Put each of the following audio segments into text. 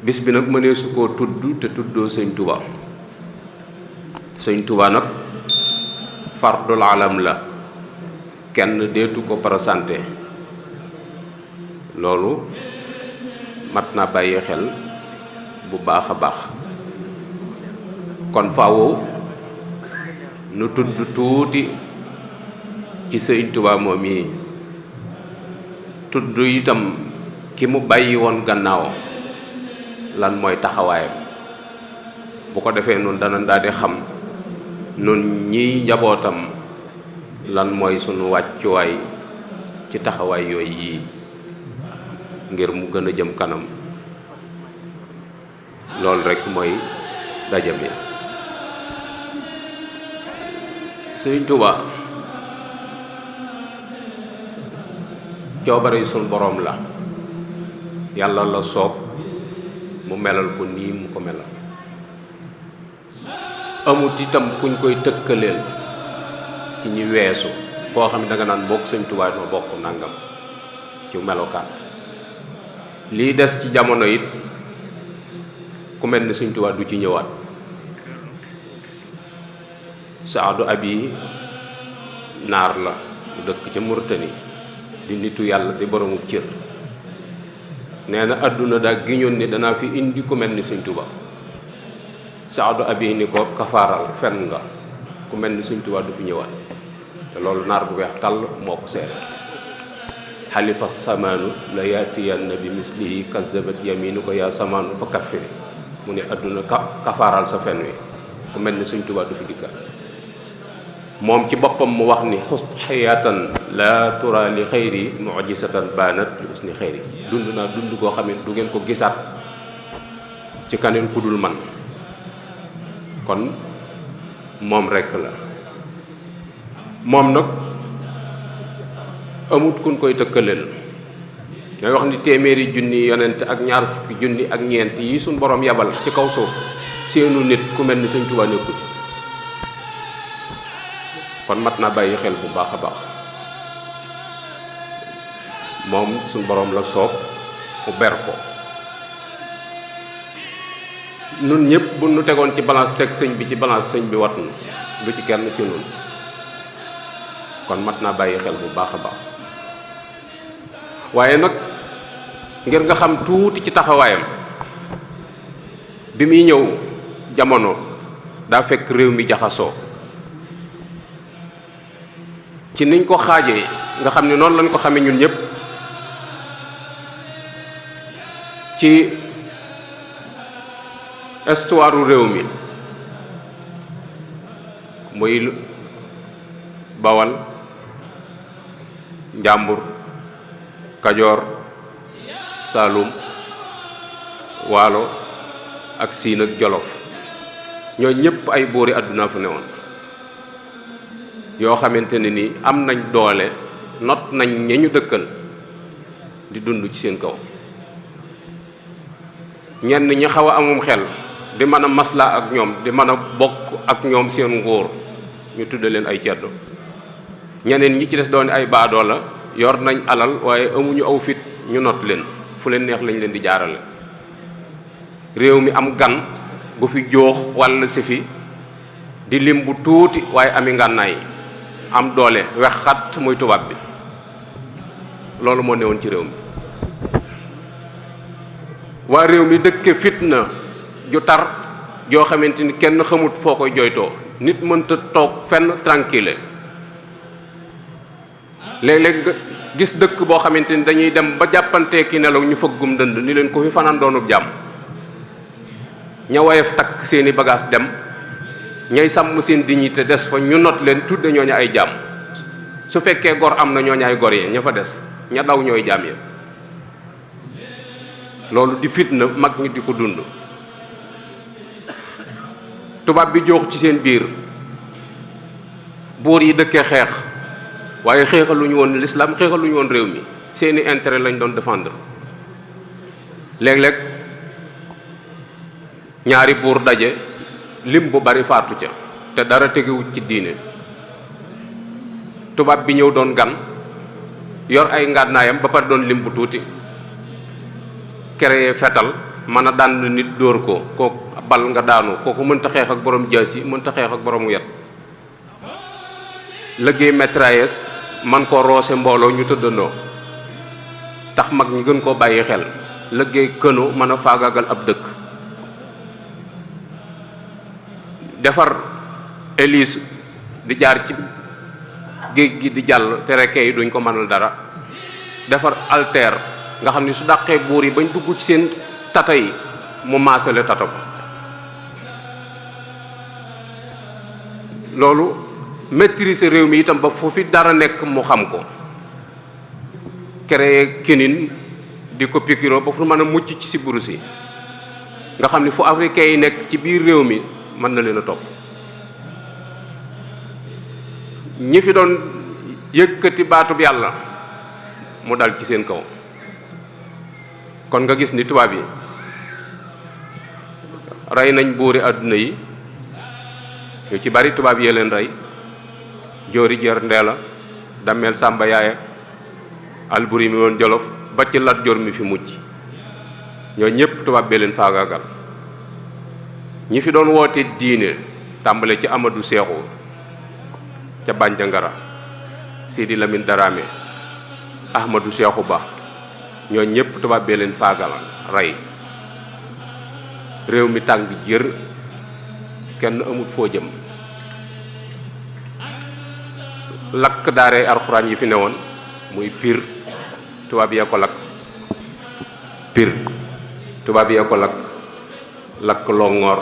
bis bi nag mënee su koo tudd te tuddoo sëñ Tuba sëñ Tuba nag fardul alam la kenn deetu ko présenté loolu mat na bàyyi xel bu baax a baax kon faaw nu tudd tuuti ci sëñ Tuba moom yi tudd itam ki mu bàyyi woon gannaaw lan mooy taxawaayam bu ko defee nun dana daal di xam nun ñiy njabootam lan mooy sunu wàccuwaay ci taxawaay yooyu yii ngir mu gën a jëm kanam loolu rekk mooy daje bi Sëriñ Tuuba coobare sunu boroom la yàlla la soob mu melal ko nii mu ko melal amut itam kuñ koy tëkkaleel ci ñi weesu koo xam ne danga naan bokk Sëñ Tuubaa noo bokk nangam ci melokaan lii des ci jamono it ku mel ni Sëñ Tuubaa du ci ñëwaat Saadu Abi naar la mu dëkk ca Mauritanie di nitu yàlla di boroomu cër nee na àdduna daa giñoon ni danaa fi indi ku mel ni Sëñ Tuubaa Saadu Abi ni ko kafaaral fen nga ku mel ni Sëñ Tuubaa du fi ñëwaat te loolu naar bu weex tàll moo ko seere xalifa samaanu la yaatiyanna bi mislihi kazabat yaminu ko yaa samaanu fa kaffiri mu ne àdduna kafaaral sa fen wi ku mel ni Sëñ Tuubaa du fi dikkaat moom ci boppam mu wax ni xust xayaatan la tura li xayri mujisatan baanat li usni xayri dund naa dund koo xam ne du ngeen ko gisaat ci kaneen ku dul man kon moom rekk la moom nag amut kun koy tëkkaleel ngay wax ni téeméeri junni yonent ak ñaar fukki junni ak ñeent yi suñ borom yabal ci kaw suuf seenu nit ku mel ni Sëñ Tuubaa nekkul kon mat naa bàyyi xel bu baax a baax moom suñ borom la soob mu ber ko nun ñëpp bu nu tegoon ci balance teg sëñ bi ci balance sëñ bi wat nu du ci kenn ci nun kon mat naa bàyyi xel bu baax a baax waaye nag ngir nga xam tuuti ci taxawaayam bi muy ñëw jamono daa fekk réew mi jaxasoo ci niñ ko xaajee nga xam ne noonu lañ ko xamee ñun ñëpp ci histoire réew mi muy Bawal Njàmbur Kajoor Saalum Waalo ak Siin ak Jolof ñoo ñëpp ay boori àdduna fa newoon yoo xamante ne ni am nañ doole not nañ ña ñu dëkkal di dund ci seen kaw ñenn ñi xaw a amum xel di mën a maslaa ak ñoom di mën a bokk ak ñoom seen nguur ñu tudde leen ay ceddo ñeneen ñi ci des doon ay baadoo la yor nañ alal waaye amuñu aw fit ñu not leen fu leen neex lañ leen di jaarale réew mi am gan gu fi joox walla si fi di lim bu tuuti waaye ami ngànnaay am doole wex xat muy tubaab bi loolu moo newoon ci réew mi waa réew mi dëkke fitna ju tar joo xamante ni kenn xamut foo koy jooytoo nit mënta toog fenn tranquille léeg-léeg nga gis dëkk boo xamante ni dañuy dem ba jàppantee ki nelaw ñu fëggum dënd ni leen ko fi fanaan doonub jàmm ña woyof takk seeni bagage dem ñay sàmm seen dignité des fa ñu not leen tudde ñooñu ay jaam su fekkee gor am na ñooñu ay gor yi ña fa des ña daw ñooy jaam ya loolu di fitna mag ñi di ko dund tubaab bi joox ci seen biir buur yi dëkkee xeex waaye xeexaluñu woon l'islam xeexaluñu woon réew mi seeni intérêt lañ doon défendre léeg-léeg ñaari buur daje lim bu bari faatu ca te dara tegewut ci diine tubaab bi ñëw doon gan yor ay ngànnaayam ba pare doon lim bu tuuti créer fetal mën a dànd nit dóor ko kooku bal nga daanu kooku mënta xeex ak borom jaas yi mënta xeex ak borom yet liggéey mitrailleuse man koo roose mbooloo ñu tëddandoo tax mag ñi gën koo bàyyi xel liggéey këno mën a faagaagal ab dëkk defar hélice di jaar ci géej gi di jàll te rekkee yi duñ ko mënal dara defar alter nga xam ni su dàqee buur yi bañ dugg ci seen tata yi mu maasale tata ko loolu maîtriser réew mi itam ba fu fi dara nekk mu xam ko créer kinin di ko pikiroo ba fu mën a mucc ci sibiru si nga xam ni fu africain yi nekk ci biir réew mi mën na leen a topp ñi fi doon yëkkati baatub yàlla mu dal ci seen kaw kon nga gis ni tubaab yi rey nañ buuri àdduna yi yu ci bari tubaab yee leen rey joori jër ndeela dammeel sàmba yaaya alburi mi woon jolof ba ci lat jor mi fi mujj ñoo ñépp tubaab bee leen faagaagal ñi fi doon woote diine tàmbale ci Amadou Seexu ca Bandiangara Sidi Lamine Darame Ahmadou Seexu Ba ñoo ñépp tubaab bee leen faagal rey réew mi tàng jër kenn amut foo jëm lakk daaree alxuraan yi fi newoon muy Pire tubaab yee ko lakk Pire tubaab yee ko lakk lakk Longoor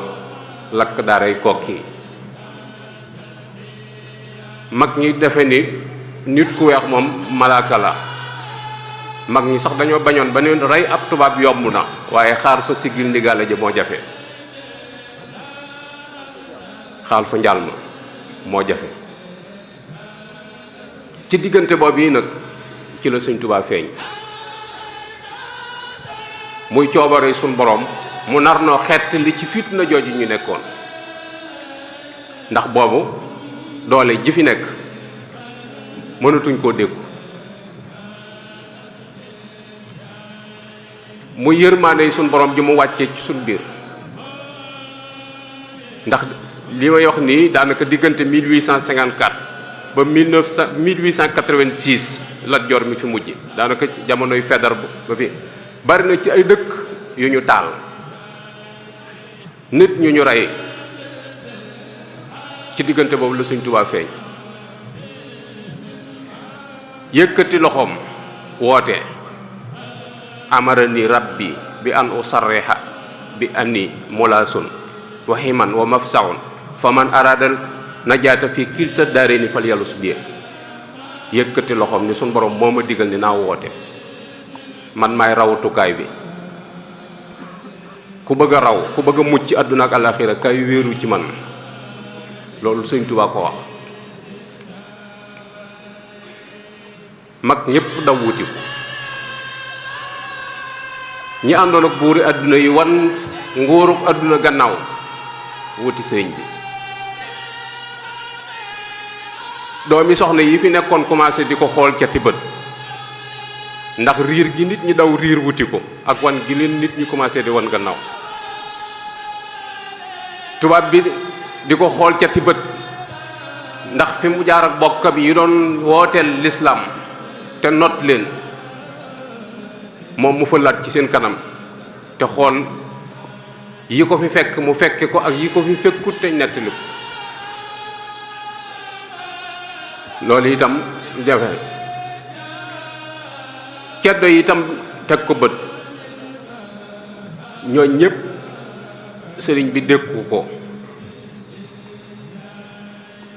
lakk daaray Kokki mag ñi defe ni nit ku weex moom malaaka la mag ñi sax dañoo bañoon ba ne rey ab tubaab yomb na waaye xaar fa siggil ndigaale ja moo jafe xaal fa njaal ma moo jafe ci diggante boobu yi nag ci la Sëñ Tuubaa feeñ muy coobare suñ borom mu nar noo xett li ci fitna jooju ñu nekkoon ndax boobu doole ji fi nekk mënatuñ koo déggu mu yërmaande suñ borom ji mu wàccee ci suñ biir ndax li may wax nii daanaka diggante 1854 ba 1886 Lat Joor mi fi mujj daanaka jamonoy Faidherbe ba fi bari na ci ay dëkk yu ñu taal nit ñu rey ci diggante boobu la Sëñ Tuubaa feeñ yëkkati loxoom woote amarani rabbi bi an usarriha bi anni mulaasun wa himan wa mafsaun fa man aradal najaata fi kilta daareeni fal yàllus biir yëkkati loxoom ni suñ borom moo ma digal ni naa woote man maay rawatukaay bi ku bëgg a raw ku bëgg a mucc àdduna ak àllaaxira kay wéeru ci man loolu Sëñ Tuubaa ko wax mag ñépp daw wuti ko ñi àndoon ak buuri àdduna yi wan nguuruk àdduna gannaaw wuti sëriñ bi doomi soxna yi fi nekkoon commencé di ko xool cati bët ndax riir gi nit ñi daw riir wuti ko ak wan gi leen nit ñi commencé di wan gannaaw tubaab bi di ko xool cati bët ndax fi mu jaar ak bokkam yi doon wooteel lislaam te not leen moom mu fëlaat ci seen kanam te xool yi ko fi fekk mu fekke ko ak yi ko fi fekkut te nettali ko loolu itam jafe ceddo yi itam teg ko bët ñoo ñépp sëriñ bi dékku ko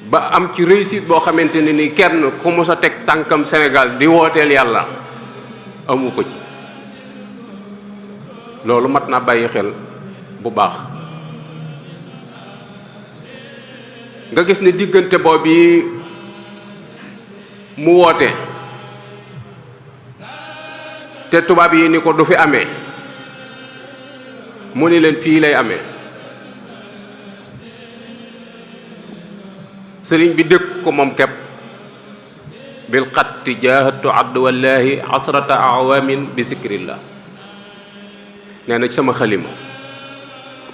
ba am ci réussite boo xamante ne ni kenn ku mos a teg tànkam Sénégal di wooteel yàlla amu ko ci loolu mat naa bàyyi xel bu baax nga gis ne diggante boobu mu woote te tubaab yi ni ko du fi amee mu ni leen fii lay amee sëriñ bi dëkk ko moom kepp bil xatti jaahatu abdu wallahi asrata awamin bi zikrillah nee na ci sama xalima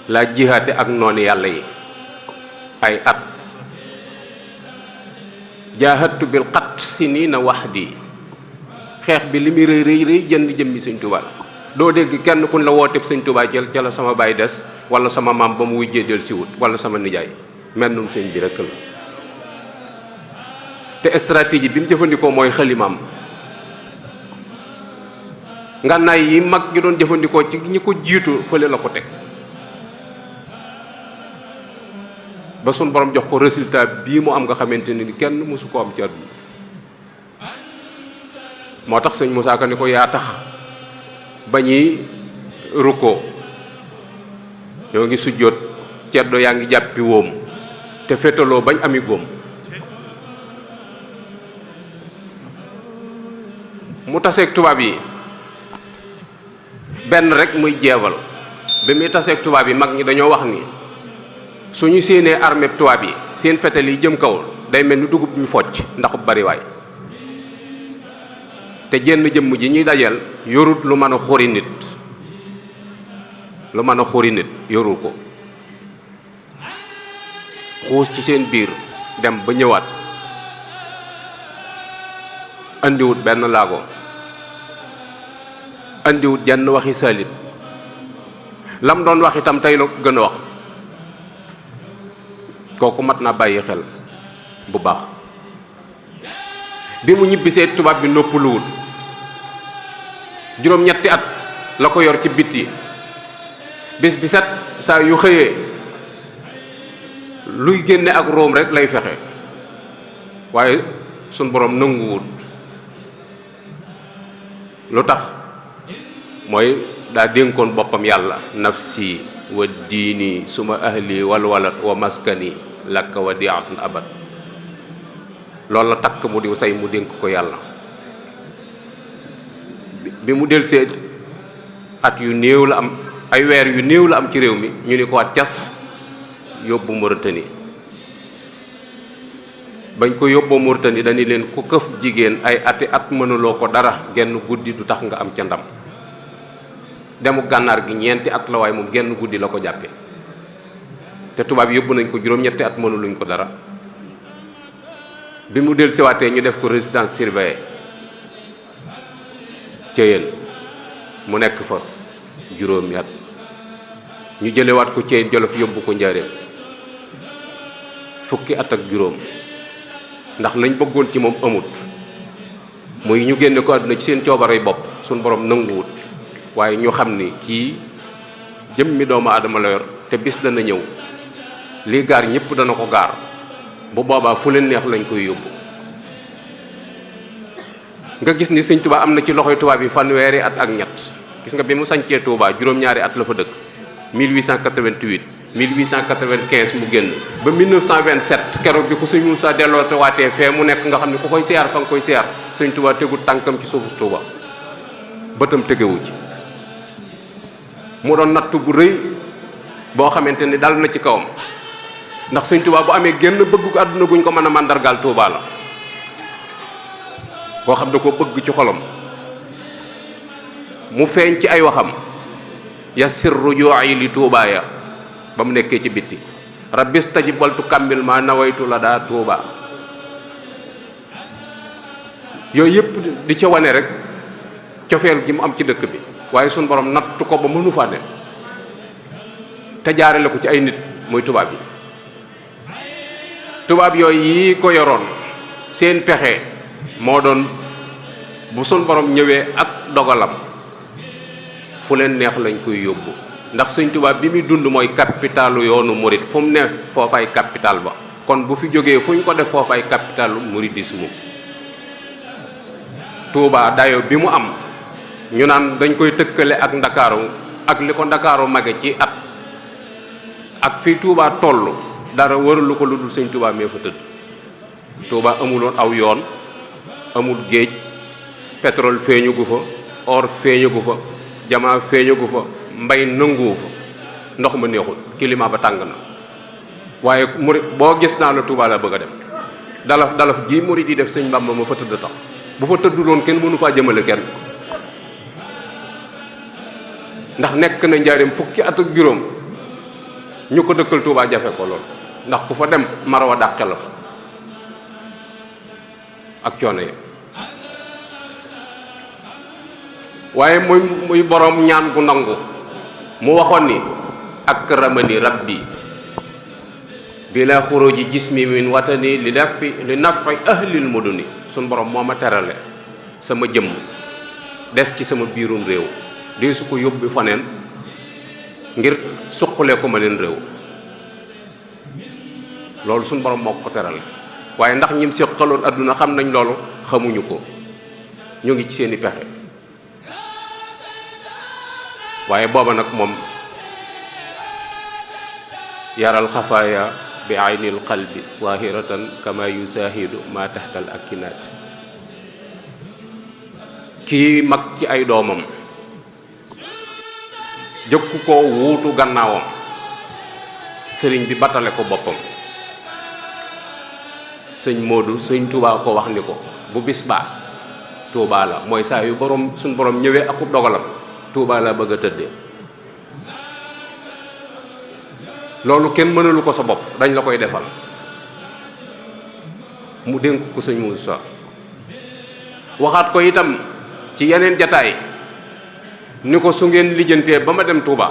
laa jihaate ak noonu yàlla yi ay at jaahadtu bil xat sinina wahdi xeex bi li muy rëy rëy rëy jënd jëmmi sëñ Tuubaa doo dégg kenn kuñ la wooteeb sëñ Tuubaa jël ca la sama baay des wala sama maam ba mu wujjee del si wut wala sama nijaay mennum sëñ bi rekk la te stratégie bi mu jëfandikoo mooy xalimaam ngànnaay yi mag gi doon jëfandikoo ci ñi ko jiitu fële la ko teg ba sun borom jox ko résultat bii mu am nga xamante ni kenn mësu ko am ci àdduna moo tax sëñ Moussa Ka ni ko yaa tax ba ñuy rukkoo ñoo ngi sujjóot ceddo yaa ngi jàppi wóom te fétaloo bañ ami góom mu taseeg tubaab yi benn rek muy jeewal bi muy taseeg tubaab yi mag ñi dañoo wax ni suñu séenee armée tubaab yi seen fetal yi jëm kaw day mel ni dugub ñuy focc ndax bariwaay te jenn jëmm ji ñuy dajal yorut lu mën a xuri nit lu mën a xuri nit yorul ko xuus ci seen biir dem ba ñëwaat andiwut benn laago andiwut jenn waxi salit lam doon wax itam tey la gën a wax kooku mat naa bàyyi xel bu baax bi mu ñibbisee tubaab bi noppaluwul juróom-ñetti at la ko yor ci bitti bis bi set saa yu xëyee luy génne ak róom rek lay fexe waaye sun borom nanguwut lu tax mooy daa dénkoon boppam yàlla nafsi wa diini suma ahli walwalat wa maskani lakka wa diatun abad loolu la takk mu di say mu dénk ko yàlla bi mu delsee at yu néew la am ay weer yu néew la am ci réew mi ñu ni ko wat cas yóbbu Mauritanie bañ ko yóbboo Mauritanie dañu leen ku këf jigéen ay ati at mënuloo ko dara genn guddi du tax nga am ca ndam demu gànnaar gi ñeenti at la waaye moom genn guddi la ko jàppe te tubaab yóbbu nañ ko juróom-ñetti at mënuluñ ko dara bi mu del siwaatee ñu def ko résidence surveillée ca yéen mu nekk fa juróomi at ñu jëlewaat ko Ceyeen Jolof yóbbu ko Njaaréem fukki at ak juróom ndax lañ bëggoon ci moom amut muy ñu génne ko àdduna ci seen coobarey bopp suñ borom nanguwut waaye ñu xam ni kii jëmmi doomu aadama la yor te bis dana ñëw lii gaar ñëpp dana ko gaar bu boobaa fu leen neex lañ koy yóbbu nga gis ni sëñ Touba am na ci loxoy tubaab yi fanweeri at ak ñett gis nga bi mu sañcee Touba juróom-ñaari at la fa dëkk 1888 1895 mu génn ba 1927 keroog bi ko sëñ Moussa delloo te waatee fee mu nekk nga xam ne ku koy siyaar fa nga koy siyaar sëñ Touba tegul tànkam ci suufu Touba bëtam tegewu ci mu doon nattu bu rëy boo xamante ni dal na ci kawam ndax sëñ Touba bu amee génn bëgg ko àdduna guñ ko mën a màndargaal Touba la boo xam da ko bëgg ci xolam mu feeñ ci ay waxam yassir ruju'i li Touba ya ba mu nekkee ci bitti rabbis tajibaltu kammil ma nawaytu la daa Touba yooyu yëpp di ca wane rek cofeel gi mu am ci dëkk bi waaye suñ borom nattu ko ba mënu faa ne te jaarale ko ci ay nit muy tubaab yi tubaab yooyu yi ko yoroon seen pexe moo doon bu suñ borom ñëwee ak dogalam fu leen neex lañ koy yóbbu ndax sëñ tubaab bi muy dund mooy capitalu yoonu murit fu mu ne foofay capital ba kon bu fi jógee fu ñu ko def foofay capitalu muridisme Touba dayo bi mu am ñu naan dañ koy tëkkale ak ndakaaru ak li ko ndakaaru mage ci at ak fii Touba toll dara waralu ko lu dul sëñ Touba mee fa tëdd Touba amuloon aw yoon amul géej pétrole feeñu gu fa or feeñu gu fa jamaa feeñu gu fa mbay nanguwu fa ndox ma neexul climat ba tàng na waaye murit boo gis naa la Touba la bëgg a dem dalaf gii murit yi def sëñ Bamba ma fa tëdd tax bu fa tëdduloon kenn mënu faa jëmale kenn ndax nekk na njaareem fukki at ak juróom ñu ko dëkkal Touba jafe ko lool ndax ku fa dem marawa dàqe la fa ak coono yi waaye muy boroom ñaan gu nangu mu waxoon ni akramani rabbi bila xuruji jismi min watani li nafi ahlil muduni suñ borom moo ma terale sama jëmm des ci sama biirum réew di su ko yóbbu faneen ngir suqale ko ma leen réew loolu suñ borom moo ko terale waaye ndax ñim séqaloon adduna xam nañ loolu xamuñu ko ñu ngi ci seeni pexe waaye booba nag moom yaral xafaaya bi aynil qalbi zahiratan kama yusahidu ma tahtal akinaat kii mag ci ay doomam jëkku ko wuutu gannaawam sëriñ bi batale ko boppam sëñ Modou sëñ Touba ko wax ni ko bu bis baa Touba la mooy saa yu borom suñ borom ñëwee akub dogalam Touba la bëgg a tëddee loolu kenn mënalu ko sa bopp dañ la koy defal mu dénk ko sëñ Moussa waxaat ko itam ci yeneen jataay ni ko su ngeen lijjantee ba ma dem Touba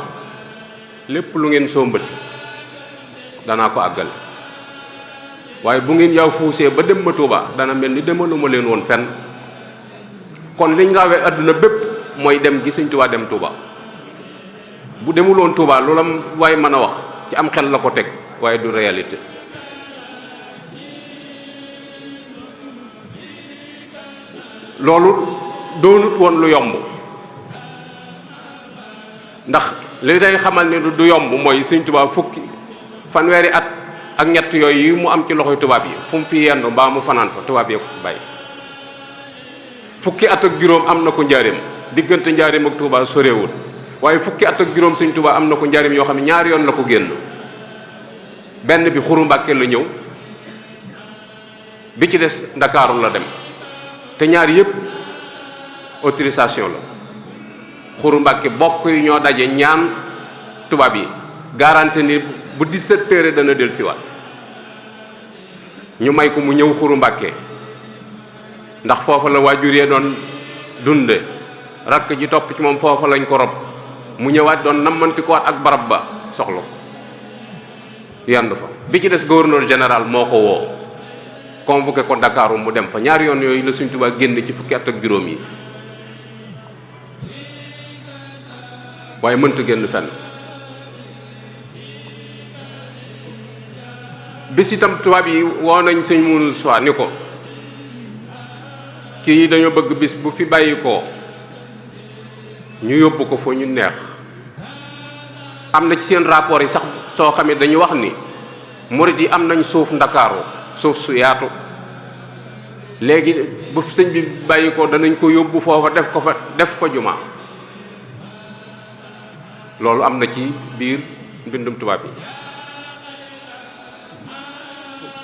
lépp lu ngeen sombati danaa ko àggal waaye bu ngeen yaw fuusee ba dem ma Touba dana mel ni demaluma leen woon fenn kon liñ rawee àdduna bépp mooy dem gi sëñ Touba dem Touba bu demuloon Touba loola waaye mën a wax ci am xel la ko teg waaye du réalité loolu doonut woon lu yomb ndax li day xamal ni du yomb mooy sëñ Touba fanweeri at ak ñett yooyu yi mu am ci loxoy tubaab yi fu mu fi yendu mbaa mu fanaan fa tubaab yee ko fi bàyyi fukki at ak juróom am na ko njaareem diggante njaareem ak Touba sorewul waaye fukki at ak juróom sëñ Touba am na ko njaareem yoo xam ne ñaari yoon la ko génn benn bi Xuru Mbàkke la ñëw bi ci des Ndakaaru la dem te ñaar yëpp autorisation la Xuru Mbàkke bokk yi ñoo daje ñaan tubaab yi garanti ni bu 17 heures dana del siwaat ñu may ko mu ñëw Xuru Mbàkke ndax foofa la waajur yee doon dunde rakk ji topp ci moom foofa lañ ko rob mu ñëwaat doon nammanti ko waat ak barab ba soxla ko yandu fa bi ci des gouverneur général moo ko woo convoqué ko Ndakaaru mu dem fa ñaari yoon yooyu la Sëñ Tuubaa génn ci fukki at ak juróom yi waaye mënta génn fenn bis itam tubaab yi woo nañ sëñ Mourou Sow ni ko kii dañoo bëgg bis bu fi bàyyi ko ñu yóbbu ko foo ñu neex am na ci seen rapport yi sax soo xamee dañu wax ni murid yi am nañ suuf Ndakaaru suuf su yaatu léegi bu sëñ bi bàyyi ko danañ ko yóbbu foofa def fa juma loolu am na ci biir mbindum tubaab yi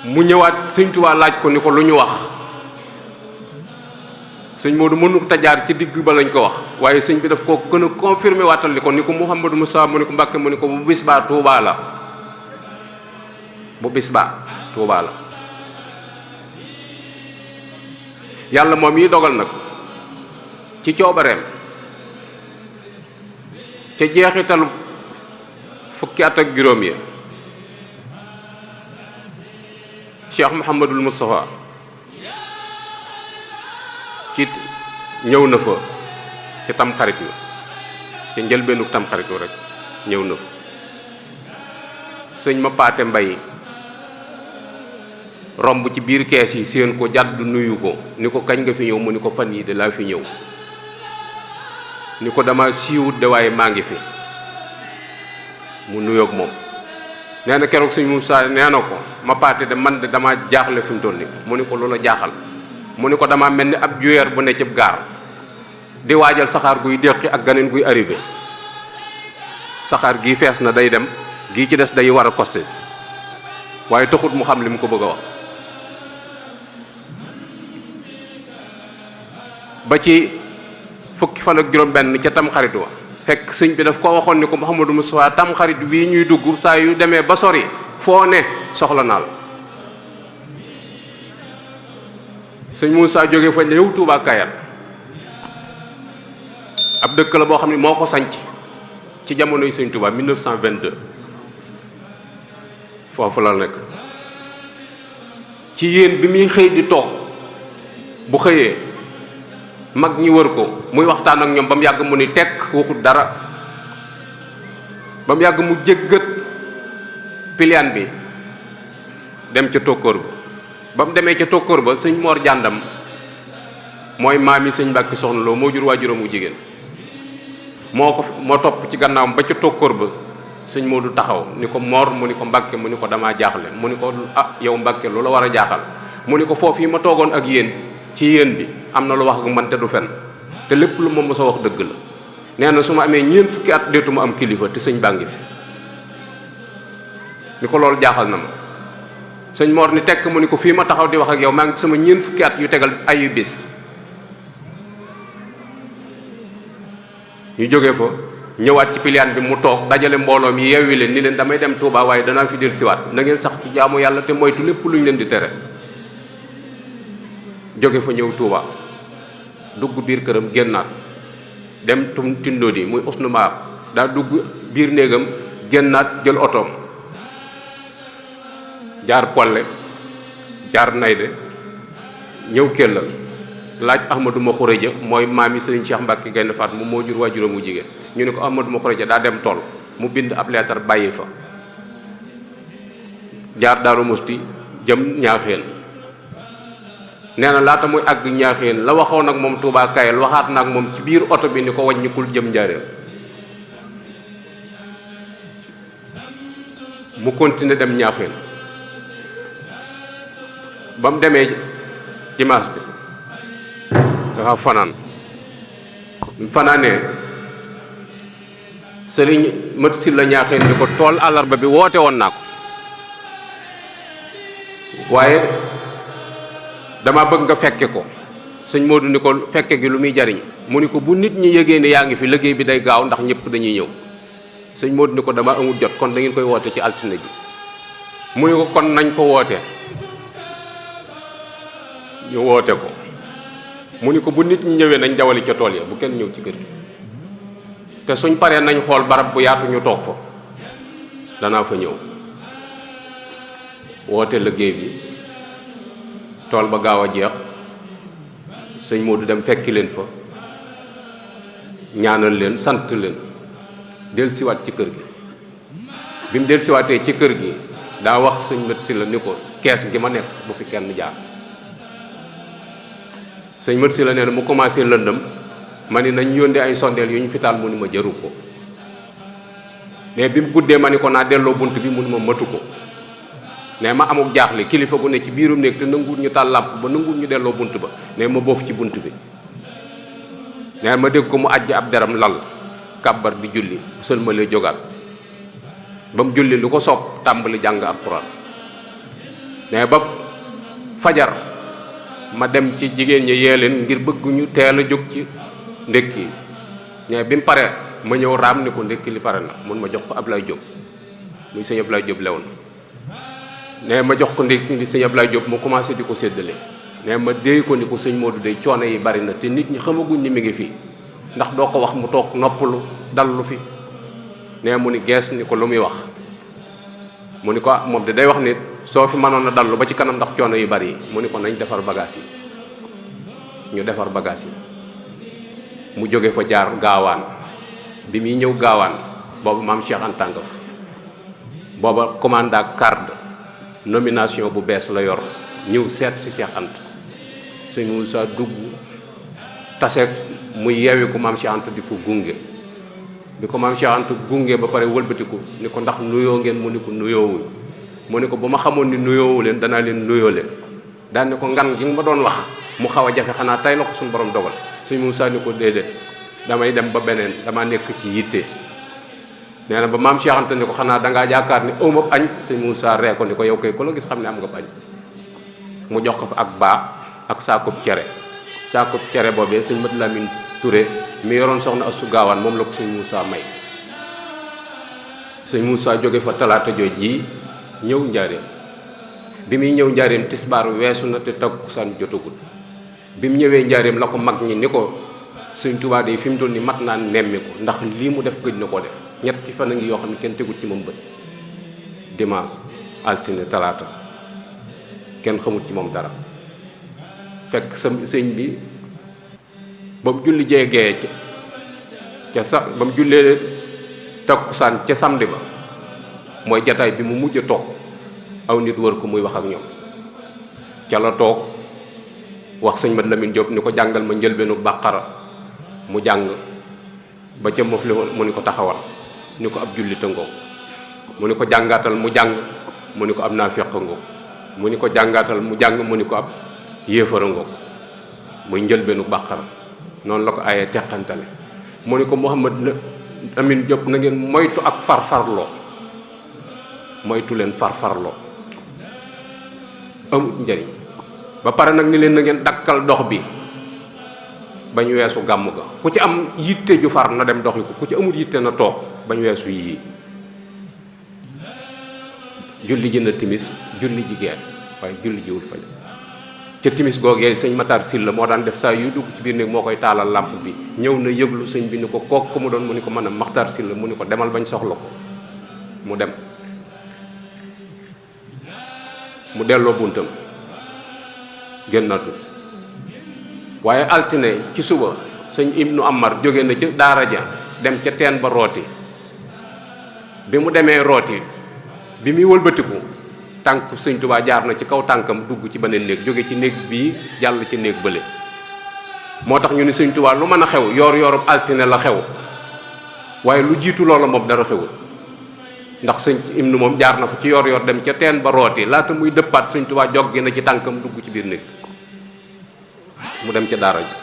mu ñëwaat sëñ Tuubaa laaj ko ni ko lu ñu wax sëñ Modou mënu tajaar ci digg ba lañ ko wax waaye sëñ bi daf ko gën a confirmer waatal ni ko Mouhamadou Moussa mu ni ko Mbàkke mu ni ko bu bis baa Tuubaa la bu bis baa Tuubaa la yàlla moom yi dogal nag ci coobareem ca jeexitalu fukki at ak juróom ya Cheikh Mouhamadul Moustapha ci ñëw na fa ci tamxarit la ci njëlbeenu tamxaritu rek ñëw na fa sëñ ma paate mbay romb ci biir kees yi seen ko jàdd nuyu ko ni ko kañ nga fi ñëw mu ni ko fan yi de laa fi ñëw ni ko dama siiwut de waaye maa ngi fi mu nuyoog moom nee na keroog sëñ Moussa nee na ko ma paate de man de dama jaaxle fi mu toll nii mu ni ko loola jaaxal mu ni ko dama mel ni ab juyeer bu ne cib gaar di waajal saxaar guy déqi ak ganeen guy arrivé saxaar gii fees na day dem gii ci des day war a costé waaye taxut mu xam li mu ko bëgg a wax ba ci fukki fan ak juróom benn ca tam xarit wa fekk sëñ bi daf ko waxoon ni ko Mouhamadou Moustapha tam xarit bii ñuy dugg saa yu demee ba sori foo ne soxla naa la. sëñ Moussa jógee fa ñëw Touba Kayal ab dëkk la boo xam ne moo ko sanc ci jamonoy sëñ Touba 1922 foofu la nekk ci yéen bi muy xëy di toog bu xëyee mag ñi wër ko muy waxtaan ak ñoom ba mu yàgg mu ni tekk waxut dara ba mu yàgg mu jéggat piliyaan bi dem ca tokkoor ba mu demee ca tokkoor ba sëñ Mor Jàndam mooy maami sëñ Mbàkke Soxna Lo moo jur waajuram wu jigéen moo topp ci gannaawam ba ca tokkoor ba sëñ Moodu taxaw ni ko Mor mu ni ko Mbàkke mu ni ko damaa jaaxle mu ni ko yow Mbàkke lu la war a jaaxal mu ni ko foofu yi ma toogoon ak yéen ci yéen bi am na lu wax ak man te du fen te lépp lu ma mës a wax dëgg la nee na su ma amee ñeent fukki at deetuma am kilifa te sëñ baa ngi fi ni ko loolu jaaxal na ma sëñ Mor ni tekk mu ni ko fii ma taxaw di wax ak yow maa ngi sama ñeent fukki at yu tegal ayu bis ñu jógee fa ñëwaat ci piliyaan bi mu toog dajale mbooloo mi yeewi leen ni leen damay dem Touba waaye danaa fi del siwaat na ngeen sax ci jaamu yàlla te moytu lépp lu ñu leen di tere jóge fa ñëw Touba dugg biir këram génnaat dem tindoo di muy usnu maar daa dugg biir néegam génnaat jël otoom jaar Polle jaar Nayde ñëw Kellal laaj Ahmadou ma Xureja mooy maami Sëriñ Cheikh Mbacke Gaynde Faat mu moo jur waajuram mu jigéen ñu ne ko Ahmadou ma Xureja daa dem tool mu bind ab leetar bàyyi fa jaar Daaru Musti jëm Ñaaxeen nee na laata muy àgg Ñaaxeen la waxoon ak moom Touba Kayal waxaat na ak moom ci biir oto bi ni ko wàññikul jëm Njaaréem mu continuer dem Ñaaxeen ba mu demee dimanche bi dafa fanaan mu fanaanee sëriñ mat si la Ñaaxeen ni ko tool àllarba bi woote woon naa ko waaye dama bëgg nga fekke ko sëñ Modou ni ko fekke gi lu muy jariñ mu ni ko bu nit ñi yëgee ne yaa ngi fi liggéey bi day gaaw ndax ñëpp dañuy ñëw sëñ Modou ni ko dama amul jot kon da ngeen koy woote ci altine ji mu ni ko kon nañ ko woote ñu woote ko mu ni ko bu nit ñi ñëwee nañ jawali ca tool ya bu kenn ñëw ci kër gi te suñ paree nañ xool barab bu yaatu ñu toog fa danaa fa ñëw woote liggéey bi tool ba gaaw a jeex sëñ Modou dem fekki leen fa ñaanal leen sant leen dellusiwaat ci kër gi bi mu dellusiwaatee ci kër gi daa wax sëñ Mat Silla ni ko kees gi ma nekk bu fi kenn jaar sëñ Mat Silla nee na mu commencé lëndëm ma ni nañ yóndee ay sondeel yu ñu fi taal mu ni ma jëru ko mais bi mu guddee ma ni ko naa delloo bunt bi mu ni ma matu ko ne ma amuk jaaxle kilifa gu ne ci biirum néeg te nanguwul ñu taal làmp ba nanguwul ñu delloo bunt ba ne ma boofu ci bunt bi ne ma dégg ko mu àjj ab deram lal kàbbar di julli sëlmalee jógaat ba mu julli lu ko soob tàmbali jàng alxuraan ne ba fajar ma dem ci jigéen ñi yee leen ngir bëgg ñu teel a jóg ci ndékki ne bi mu pare ma ñëw raam ni ko ndékki li pare na mun ma jox ko Ablaye Diop muy sëñ Ablaye Diop lewoon ne ma jox ko ndékki li sëñ Ablaye Diop mu commencé di ko séddale ne ma déy ko ni ko sëñ Modou day coono yi bari na te nit ñi xamaguñ ni mi ngi fii ndax doo ko wax mu toog noppalu dallu fi ne mu ni gees ni ko lu muy wax mu ni ko moom de day wax ni soo fi mënoon a dallu ba ci kanam ndax coono yu bari yi mu ni ko nañ defar bagage yi ñu defar bagage yi mu jóge fa jaar gaawaan bi muy ñëw gaawaan boobu maam Cheikh Anta nga fa booba commanda carte nomination bu bees la yor ñëw seet si Cheikh Anta sëñ Moussa dugg taseeg muy yeewi ko maam Cheikh Anta di ko gunge bi ko maam Cheikh Anta gunge ba pare wëlbatiku ni ko ndax nuyoo ngeen mu ni ko nuyoowuñ mu ni ko ba ma xamoon ni nuyoowu leen danaa leen nuyoo leen daan ni ko ngan gi nga ma doon wax mu xaw a jafe xanaa tey la ko suñu borom dogal sëñ Moussa ni ko déedéet damay dem ba beneen dama nekk ci yitte nee na ba maam Cheikh Anta ni ko xanaa dangaa jaakaar ni awma añ sëñ Moussa ree ko ni ko yow kay ku la gis xam ne am nga añ mu jox ko fa ak baa ak saakub cere boobee sëñ Mat Lamin Touré mi yoroon soxna Astu Gaawaan moom la ko sëñ Moussa may. sëñ Moussa jóge fa talaata jooj ji ñëw njaareem bi muy ñëw njaareem tisbaar weesu na te takkusaan jotagul bi mu ñëwee njaareem la ko mag ñi ni ko sëñ Tuubaa de fi mu toll ni mat naa nemmi ko ndax lii mu def gëj na koo def ñetti fan a ngi yoo xam ne kenn tegut ci moom bët dimanche altine talaata kenn xamut ci moom dara fekk sa sëñ bi ba mu julli jeegee ca sa ba mu jullee takkusaan ca samedi ba mooy jataay bi mu mujj a toog aw nit wër ko muy wax ak ñoom ca la toog wax sëñ Mat Lamin Jóob ni ko jàngal ma njëlbeenu bàqara mu jàng ba ca mof li mu ni ko taxawal ni ko ab jullit a ngoog mu ni ko jàngaatal mu jàng mu ni ko ab naafiq a ngoog mu ni ko jàngaatal mu jàng mu ni ko ab yéefar a ngoog muy njëlbeenu bàqara noonu la ko ayee teqantale mu ni ko Mouhamad Amin Diop na ngeen moytu ak farfarloo moytu leen farfarloo amut njëriñ ba pare nag ni leen na ngeen dakkal dox bi bañ weesu gàmm ga ku ci am yitte ju far na dem doxi ko ku ci amul yitte na toog bañ weesu yii julli ji na timis julli ji geer waaye julli jiwul faj ca timis googee sëñ Matar Sylla moo daan def saa yu dugg ci biir néeg moo koy taalal làmp bi ñëw na yëglu sëñ bi ni ko kook ku mu doon mu ni ko mën a Matar Sylla mu ni ko demal bañ soxla ko mu dem mu delloo buntam génnatu waaye altine ci suba sëñ Ibnu Amar jóge na ca daara ja dem ca teen ba rooti bi mu demee rooti bi muy wëlbatiku tànk sëñ Tuubaa jaar na ci kaw tànkam dugg ci beneen néeg jóge ci néeg bii jàll ci néeg bële moo tax ñu ni sëñ Tuubaa lu mën a xew yoor yoorub altine la xew waaye lu jiitu loola moom dara xewul ndax sëñ Ibnu moom jaar na fa ci yoor yoor dem ca teen ba rooti laata muy dëppaat sëñ Tuubaa joggi na ci tànkam dugg ci biir néeg mu dem ca daara ji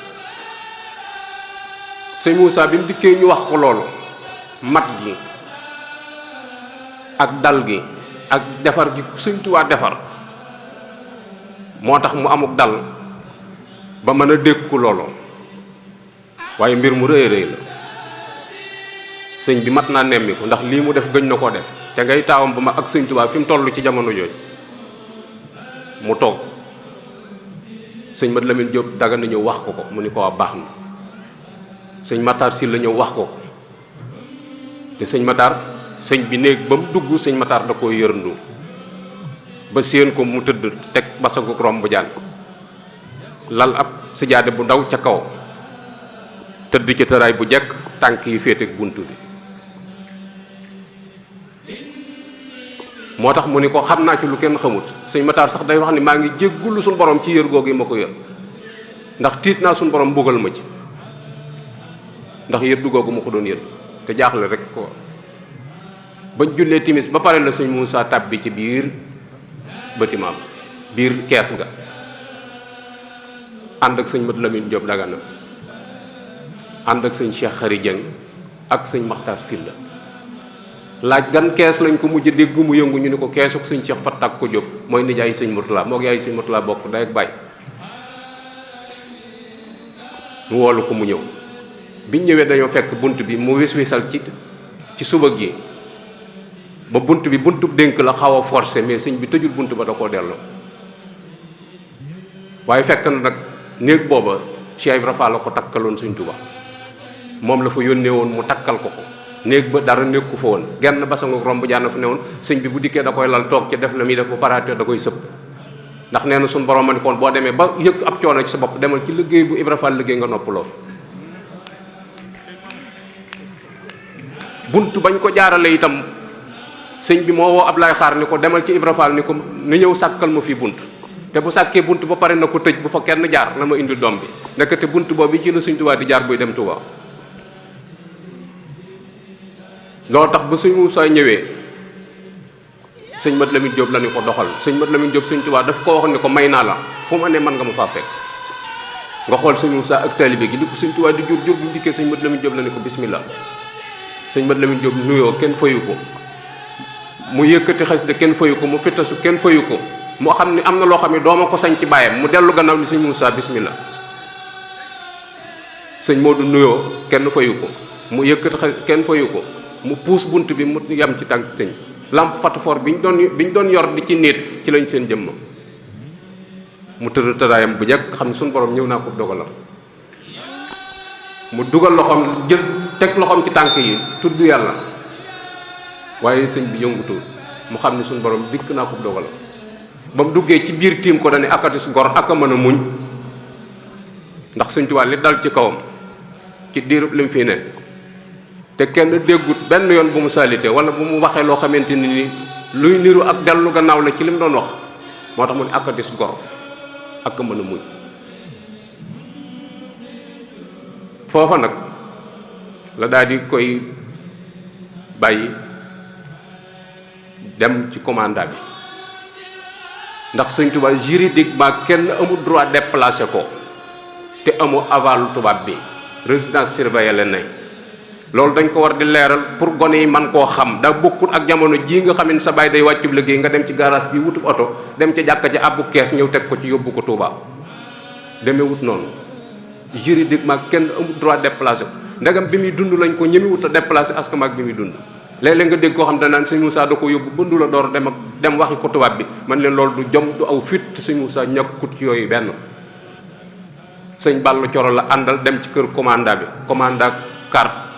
sëñ Moussa bi mu dikkee ñu wax ko loolu mat gi ak dal gi ak defar gi sëñ Tuubaa defar moo tax mu amuk dal ba mën a dékku loolu waaye mbir mu rëy rëy la sëñ bi mat naa nemmiku ndax lii mu def gëñ na koo def te ngay taawam ba ma ak sëñ Tuubaa fi mu toll ci jamono jooju mu toog sëñ Mat Lamin Jóob daga na ñëw wax ko ko mu ni ko waa baax na sëñ Matar Sylla ñëw wax ko ko te sëñ Matar sëñ bi néeg ba mu dugg sëñ Matar da koo yërndu ba séen ko mu tëdd teg basagu romb jaan lal ab sijaade bu ndaw ca kaw tëdd ci tëraay bu jekk tànk yi féete ak bunt bi moo tax mu ni ko xam naa ci lu kenn xamut sëñ Matar sax day wax ni maa ngi jéggulu suñu borom ci yër googu yi ma ko yër ndax tiit naa suñu borom mbugal ma ci ndax yër du googu ma ko doon yër te jaaxle rek ko bañ jullee timis ba pare la sëñ Moussa tàbbi ci biir bâtiment biir kees ga ànd ak sëñ Mat Lamin Jóob Dagana ànd ak sëñ Cheikh Khary Dieng ak sëñ Makhtar Sylla laaj gan kees lañ ko mujj dégg mu yëngu ñu ni ko keesuk sëñ Cheikh Fatak ko Jóob mooy nijaay sëñ Murtala moo yaay sëñ Murtala bokk day ak baay mu woolu ko mu ñëw biñ ñëwee dañoo fekk bunt bi mu wis-wisal ci suba gi ba bunt bi buntu dénk la xaw a forcé mais sëñ bi tëjul bunt ba da koo delloo waaye fekk na nag néeg booba Cheikh Ibra Fall la ko takkaloon sëñ Tuubaa moom la fa yónnee woon mu takkal ko ko néeg ba dara nekku fa woon genn basangu romb jaan fa ne woon sëñ bi bu dikkee da koy lal toog ci def la muy def bu paraatee da koy sëpp ndax nee na suñu borom ma ni koon boo demee ba yëg ab coono ci sa bopp demal ci liggéey bu Ibra Fall liggéey nga noppaloo fa bunt bañ ko jaarale itam sëñ bi moo woo Ablaay Xaar ni ko demal ci Ibra Fall ni ko na ñëw sàkkal ma fi bunt te bu sàkkee bunt ba pare na ko tëj bu fa kenn jaar na ma indil doom bi ndekete bunt boobu ci la sëñ Tuubaa di jaar buy dem Tuubaa loolu tax ba sëñ Moussa ñëwee sëñ Mat Lamin Jóob la ni ko doxal sëñ Mat Lamin Jóob sëñ Tuubaa daf ko wax ni ko may naa la fu ma ne man nga ma faa fekk nga xool sëñ Moussa ak taalibe gi li ko sëñ Tuubaa di jur bu dikkee sëñ Mat Lamin Jóob la ni ko bismillah sëñ Mat Lamin Jóob nuyoo kenn fayu ko mu yëkkati xas de kenn fayu ko mu fittasu kenn fayu ko moo xam ni am na loo xam ne dooma ko sañ ci bàyyam mu dellu gannaaw ni sëñ Moussa bismillah sëñ Modou nuyoo kenn fayu ko mu yëkkat kenn fayu ko mu puus bunt bi mu yem ci tànk sëñ lampe fatafoor bi ñu doon yor di ci nit ci lañ seen jëmm mu tëdd tëddaayam bu njëkk xam ne suñu borom ñëw naa ko dogalam mu dugal loxoom jël teg loxoom ci tànk yi tudd yàlla waaye sëñ bi yëngutu mu xam ne suñu borom dikk naa ko dogalam ba mu duggee ci biir tiim ko dane akatis gor ak a mën a muñ ndax sëñ Tuubaa li dal ci kawam ci diirub li mu fii ne te kenn déggut benn yoon bu mu salité wala bu mu waxee loo xamante ni luy niru ak dellu gannaaw la ci li mu doon wax moo tax mu ne akatis gor ak a mën a muñ foofa nag la daal di koy bàyyi dem ci commandant bi ndax sëñ Tuubaa juridiquement kenn amul droit déplacer ko te amoo aval tubaab bi résidence surveillée la ne loolu dañ ko war di leeral pour gone yi man koo xam da bokkul ak jamono jii nga xam ne sa baay day wàccub liggéey nga dem ci garage bi wutub oto dem ca jàkka ji àbbu kees ñëw teg ko ci yóbbu ko Touba demee wut noonu juridiquement kenn amul droit déplacer ko ndegam bi muy dund lañ ko ñemi wut a déplacer askan ak bi muy dund léeg-léeg nga dégg koo xam danaan sëñ Moussa da ko yóbbu bëndu la door dem waxi ko tubaab bi man leen loolu du jom du aw fit sëñ Moussa ñàkkut ci yooyu benn sëñ Balla Coro la àndal dem ci kër commandant bi commandant carte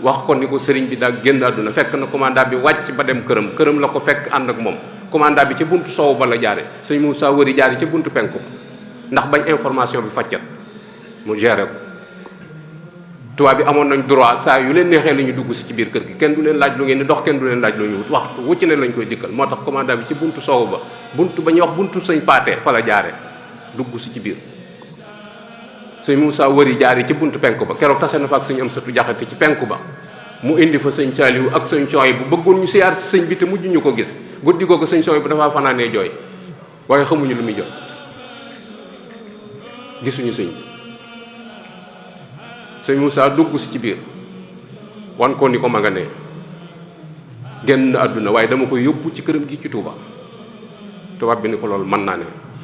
wax ko ni ko sëriñ bi daa génn àdduna fekk na commandant bi wàcc ba dem këram la ko fekk ànd ak moom commandant bi ci buntu soowu ba la jaare sëñ Moussa wëri jaare ci buntu penku ndax bañ information bi faccat mu géré ko tubaab bi amoon nañ droit saa yu leen neexee la ñu dugg si ci biir kër gi kenn du leen laaj lu ngeen di dox kenn du leen laaj lu ñu wut waxtu wucc ne lañ koy dikkal moo tax commandant bi ci buntu soowu ba buntu ba ñuy wax buntu sëñ Paate fa la jaare dugg si ci biir sëñ Moussa wëri jaari ci buntu penku ba keroog tase na fa ak sëñ Amsatu Jaxate ci penku ba mu indi fa sëñ Saaliwu ak sëñ Sooy bu bëggoon ñu siyaar si sëñ bi te mujj ñu ko gis guddi googu sëñ Sooy bu dafa fanaanee jooy waaye xamuñu lu muy jooy gisuñu sëñ bi sëñ Moussa dugg si ci biir wan ko ni ko ma nga ne génn àdduna waaye dama koy yóbbu ci këram gi ci Touba tubaab bi ni ko loolu mën naa ne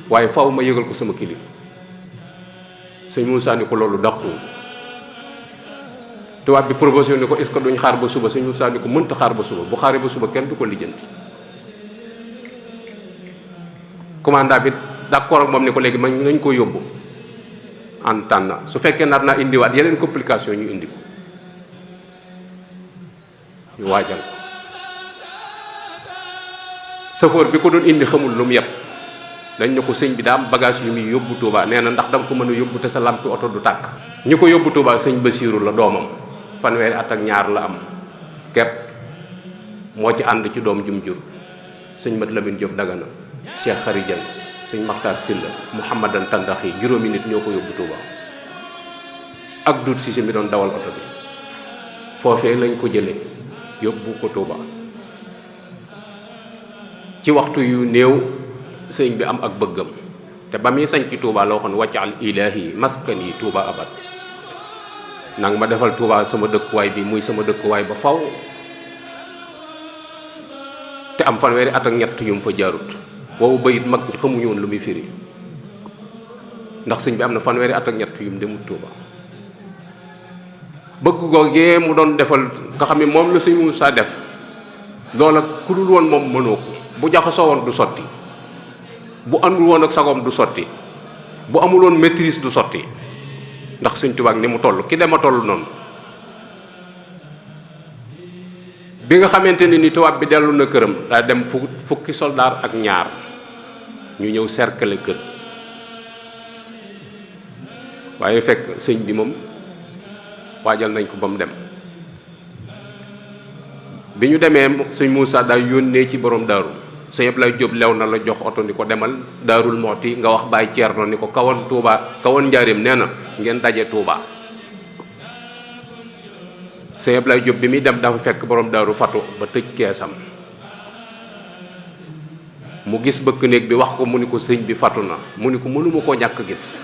waaye faw ma yëgal ko sama kilifa sëñ Moussa ni ko loolu dàqu tubaab bi proposé ni ko est-ce que duñ xaar ba suba sëñ Moussa ni ko mënta xaar ba suba bu xaaree ba suba kenn du ko lijjanti commandant bi d'accord ak moom ni ko léegi man nañ ko yóbbu en tànn su fekkee nar naa indiwaat yeneen complication ñu indi ko ñu waajal ko chauffeur bi ko doon indi xamul lu mu yeb dañ ne ko sëñ bi daa am bagage yu muy yóbbu Touba nee na ndax danga ko mën a yóbbu te sa lampi oto du tàkk ñi ko yóbbu Touba sëñ Basiiru la doomam fanweeri at ak ñaar la am kepp moo ci ànd ci doom jum jur sëñ Mat Lamin Jóob Dagana Cheikh Xarijan sëñ Maxtaar Silla Mouhamadan Tandaxi juróomi nit ñoo ko yóbbu Touba ak dut si mi doon dawal oto bi foofee lañ ko jële yóbbu ko Touba ci waxtu yu néew sëñ bi am ak bëggam te ba muy sañ ci Touba la waxoon waccal ilaahi maskan yi Touba abad nang ma defal Touba sama dëkkuwaay bi muy sama dëkkuwaay ba faw te am fanweeri at ak ñett yu mu fa jaarut boobu bayit mag ñi xamuñu woon lu muy firi ndax sëñ bi am na fanweeri at ak ñett yu mu demut Touba bëgg googee mu doon defal nga xam ne moom la sëñ Moussa def loola ku dul woon moom mënoo ko bu jaxasoo woon du sotti bu àndul woon ak sagoom du sotti bu amul woon maîtrise du sotti ndax sëñ Tuubaa ni mu toll ki dema toll noonu bi nga xamante ni tubaab bi dellu na këram daa dem fukki soldaar ak ñaar ñu ñëw cercle kër waaye fekk sëñ bi moom waajal nañ ko ba mu dem bi ñu demee sëñ Moussa daa yónnee ci borom daaru sëñ Ablaye Diop lew na la jox oto ni ko demal Daarul Mooti nga wax Baye Thierno ni ko kawoon Touba kawoon njaareem nee na ngeen daje Touba sëñ Ablaye Diop bi muy dem dafa fekk borom daaru fatu ba tëj keesam mu gis bëkk néeg bi wax ko mu ni ko sëñ bi fatu na mu ni ko mënuma koo ñàkk gis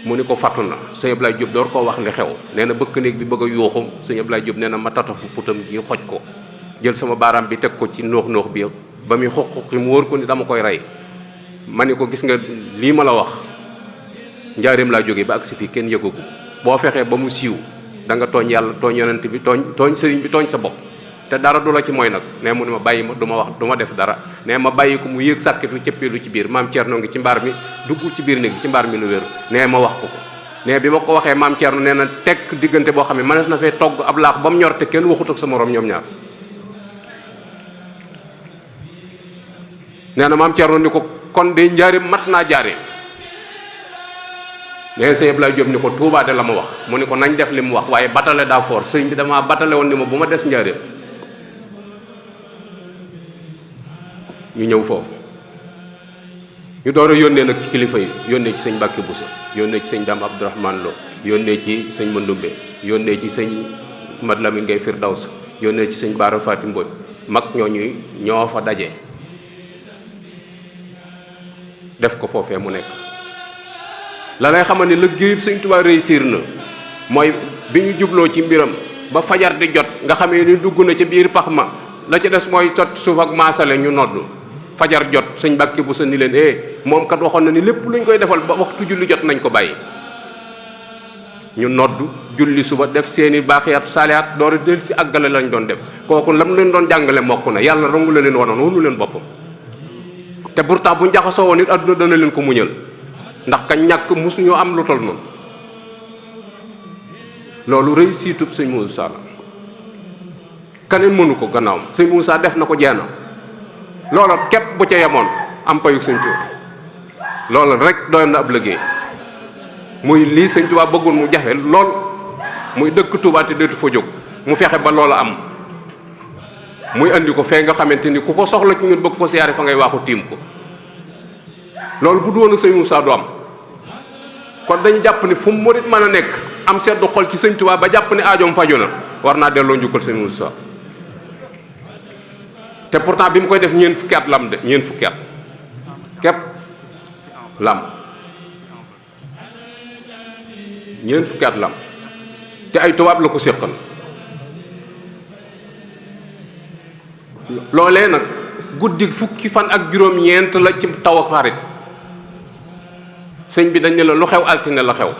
mu ni ko fatu na sëñ Ablaye Diop door koo wax li xew nee na bëkk néeg bi bëgg a yuuxu sëñ Ablaye Diop nee na ma tatafu putam gi xoj ko jël sama baaraam bi teg ko ci noox bi ba muy xuqi mu wóor ko ni dama koy rey ma ni ko gis nga lii ma la wax njaareem laa jógee ba agsi fii kenn yëgagu boo fexee ba mu siiw da nga tooñ yàlla tooñ yonent bi tooñ sëriñ bi tooñ sa bopp te dara du la ci mooy nag nee mu ne ma bàyyi ma du ma wax du ma def dara nee ma bàyyi ko mu yéeg sàkkitu cëppeelu ci biir maam Thierno ngi ci mbaar mi dugg ci biir néeg ci mbaar mi lu wéru nee ma wax ko nee bi ma ko waxee maam Thierno nee na tekk diggante boo xam ne mënees na fee togg ab laax ba mu ñor te kenn waxut ak sa morom ñoom ñaar nee na maam Thierno ni ko kon de njaareem mat naa jaaree nee sëñ Abdoulaye Diop ni ko Touba de la ma wax mu ni ko nañ def li mu wax waaye batale daa foor sëñ bi damaa batale woon ni ma bu ma des njaareem ñu ñëw foofu ñu door a yónnee nag ci kilifa yi yónnee ci sëñ Mbàkke Buso yónnee ci sëñ Dame Abdourahmane Lo yónnee ci sëñ Mandumbe yónnee ci sëñ Mad Lamin Ngay Firdaws yónnee ci sëñ Baara Fatim Mbodj mag ñooñu ñoo fa daje def ko foofee mu nekk la lay xamal ni liggéeyub sëñ Tuubaa réussir na mooy bi ñu jubloo ci mbiram ba fajar di jot nga xamee ni dugg na ca biir pax ma la ca des mooy tot suuf ak maasale ñu nodd fajar jot sëñ Mbàkke bu sa ni leen moom kat waxoon na ni lépp luñ koy defal ba waxtu julli jot nañ ko bàyyi ñu nodd julli suba def seeni baaxiyaat saalihaat door a del si àggale lañ doon def kooku lam leen doon jàngale mokk na yàlla rongu la leen wanoon wonu leen boppam te pourtant bu njaxasoo woon it adduna dana leen ko muñal ndax ka ñàkk mus ñoo am lu tol noonu loolu réussitub sëñ Moussa la keneen mënu ko gannaawam sëñ Moussa def na ko jeena loola képp bu ca yemoon am payug sëñ Tuubaa loola rek doy na ab liggéey muy lii sëñ Tuubaa bëggoon mu jafe lool muy dëkk Tuubaa te dootu fa jóg mu fexe ba loola am muy andi ko fee nga xamante ni ku ko soxla ci ñun bëgg ko siyaare fa ngay waaxu tiim ko loolu bu doon ak sëñ Moussa du am kon dañu jàpp ni fu mu murit mën a nekk am seddu xol ci sëñ Tuubaa ba jàpp ni aajoom faju na war naa delloo njukkal sëñ Moussa te pourtant bi mu koy def ñeent fukki at lam de ñeent fukki at képp lam ñeent fukki at lam te ay tubaab la ko séqal loolee nag guddi fukki fan ak juróom-ñeent la ci taw a xarit sëñ bi dañ ne la lu xew altine la xew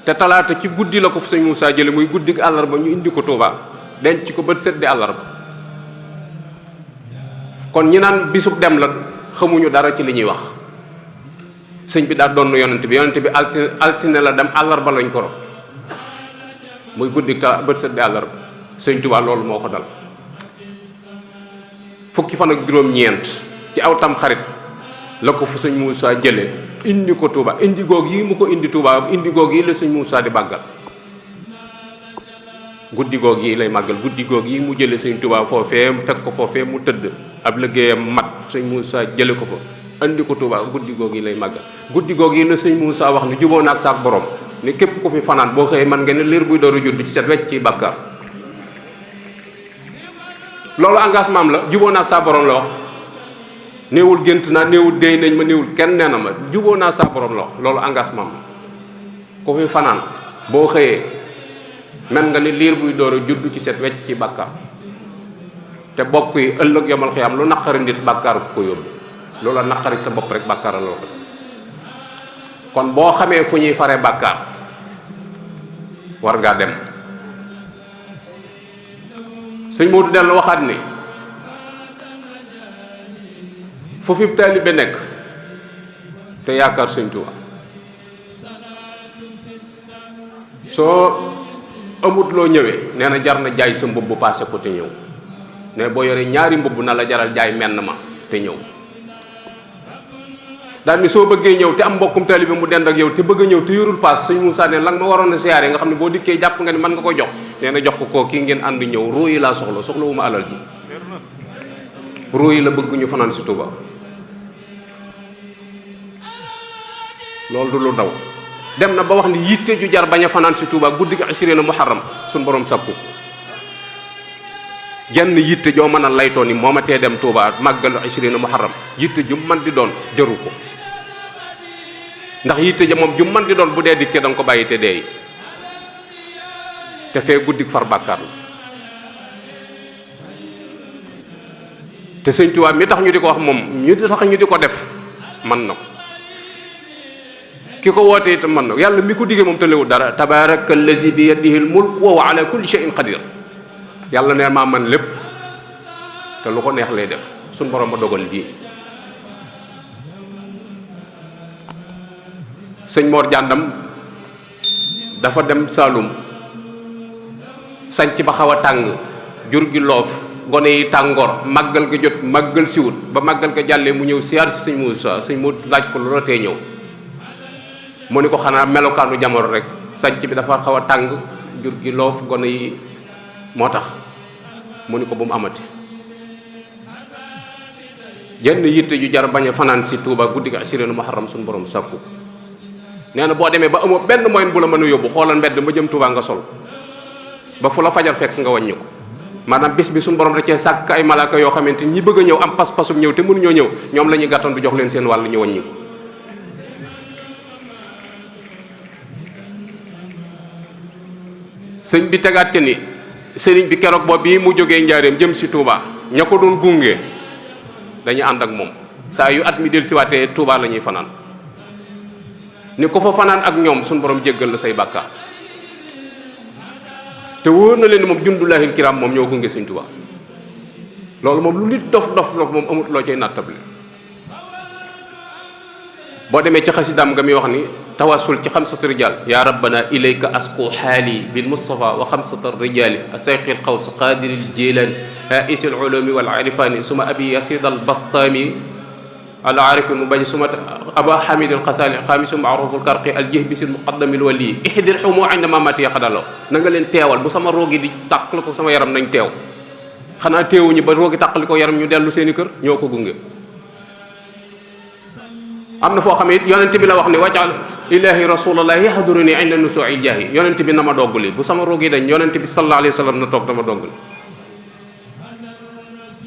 te talaata ci guddi la ko sëñ Moussa jële muy guddi àllarba ñu indi ko Touba denc ko bët set di àllarba kon ñi naan bisub dem la xamuñu dara ci li ñuy wax sëñ bi daa doon yonent bi altine la dem àllarba lañ ko rob muy guddi bët set di àllarba sëñ Touba loolu moo ko dal fukki fan ak juróom-ñeent ci aw tam xarit la ko fu sëñ Moussa jële indi ko Touba indi goog yi mu ko indi Touba indi goog yi la sëñ Moussa di màggal guddi goog yi lay màggal guddi goog yi mu jële sëñ Touba foofee fekk ko foofee mu tëdd ab liggéeyam mat sëñ Moussa jële ko fa indi ko Touba guddi goog yi lay màggal guddi goog yi la sëñ Moussa wax ni juboo naag saak borom ni képp ku fi fanaan boo xëyee man ngeen ne liir buy dooru judd ci set wecc ci bàkkaar loolu engagement am la juboo naag saa borom la wax néewul gént naa néewul déy nañ ma néewul kenn nee na ma juboo naa saa borom la wax loolu engagement la ku fi fanaan boo xëyee men nga ni liir buy door a judd ci set wecc ci bàkkaar te bokk yi ëllëg yomal xiyam lu naqari nit bàkkaar ko yóbbu loola naqari sa bopp rek bàkkaar la ko kon boo xamee fu ñuy fare bàkkaar war ngaa dem sëñ Modou dellu waxaat ni foofu taalibe nekk te yaakaar sëñ Tuubaa soo amut loo ñëwee nee na jar na jaay sa mbubb paase ko te ñëw ne boo yoree ñaari mbubb na la jaral jaay menn ma te ñëw daal ni soo bëggee ñëw te am mbokkum taalibe mu dend ak yow te bëgg a ñëw te yorul paas sëñ Moussa ne la nga ma waroon a siyaare nga xam ne boo dikkee jàpp nga ni mën nga ko jox nee na jox ko koo kii ngeen ànd ñëw ruu yi laa soxla wu ma alal ji ruu yi la bëgg ñu fanaan si Touba loolu du lu daw dem na ba wax ni yitte ju jar bañ a fanaan si Touba guddi gi asirina muharram suñ borom sàkku jenn yitte joo mën a laytoo ni moo ma tee dem Touba màggal asirina muharram yitte ju man di doon jaru ko ndax yitte ja moom ju man di doon bu dee dikkee da nga ko bàyyi te deey te fee guddi far bàkkaar la te sëñ Touba mi tax ñu di ko wax moom ñu tax ñu di ko def man na ko ki ko wootee itam mën na yàlla mi ko diggee moom tëlewul dara tabaraka allazi bi yadihi al mulk wa huwa ala kulli shay'in qadir yàlla ne maa man lépp te lu ko neex lay def suñ borom ma dogal lii sëñ Mor Jàndam dafa dem Saalum sanc ba xaw a tàng jur gi loof gone yi tàngoor màggal ga jot màggal siwut ba màggal ga jàllee mu ñëw siyaar si sëñ Muusaa sëñ mu laaj ko loola tee ñëw mu ni ko xanaa melokaanu jamono rek sanc bi dafa xaw a tàng jur gi loof gone yi moo tax mu ni ko bu mu amati jenn yitte ju jar bañ a fanaan si Tuuba guddi gi asirinu muharram suñu borom sàkku nee na boo demee ba amoo benn moyen bu la mën a yóbbu xoolal mbedd ma jëm Tuuba nga sol ba fu la fajar fekk nga wàññi ko maanaam bis bi suñu borom da cee sàkk ay malaaka yoo xamante ñi bëgg a ñëw am pas-pasum ñëw te mënuñoo ñëw ñoom la ñuy gàttandu jox leen seen wàll ñu wàññi ko sëñ bi tegaat ni sëriñ bi keroog boobu bii mu jógee njaareem jëm si Touba ña ko doon gunge dañuy ànd ak moom saa yu at mi del siwaatee Touba la ñuy fanaan ni ko fa fanaan ak ñoom suñu borom jéggal la say bàkkaar te wóor na leen ni moom jundullaahil kiram moom ñoo gunge sëñ Touba loolu moom lu nit dof moom amut loo cay nattable boo demee ci xasidaam nga mi wax ni tawassul ci xamsatu rijal ya rabbana ilayka asqu xaali bil mustafa wa xamsata rijali asayqil xaws qadiril jilani haisil ulumi wal arifani suma abi yasid al bastami al arifi mu bañ suma aba hamid al xasali xamisu maaruful karqi al jihbisil muqaddamil wali ihdir xumu inda mamati yaxadalo na nga leen teewal bu sama roogi di tàqali ko sama yaram nañ teew xanaa teewuñu ba roogi tàqali ko yaram ñu dellu seeni kër ñoo ko gunge am na foo xam ne it yonent bi la wax ni wajal ilahi rasulallahi yahduruni inda nusu'i jaahi yonent bi na ma dogguli bu sama roog yi dañ yonent bi sallallahu alayhi wa sallam na toog dama dogguli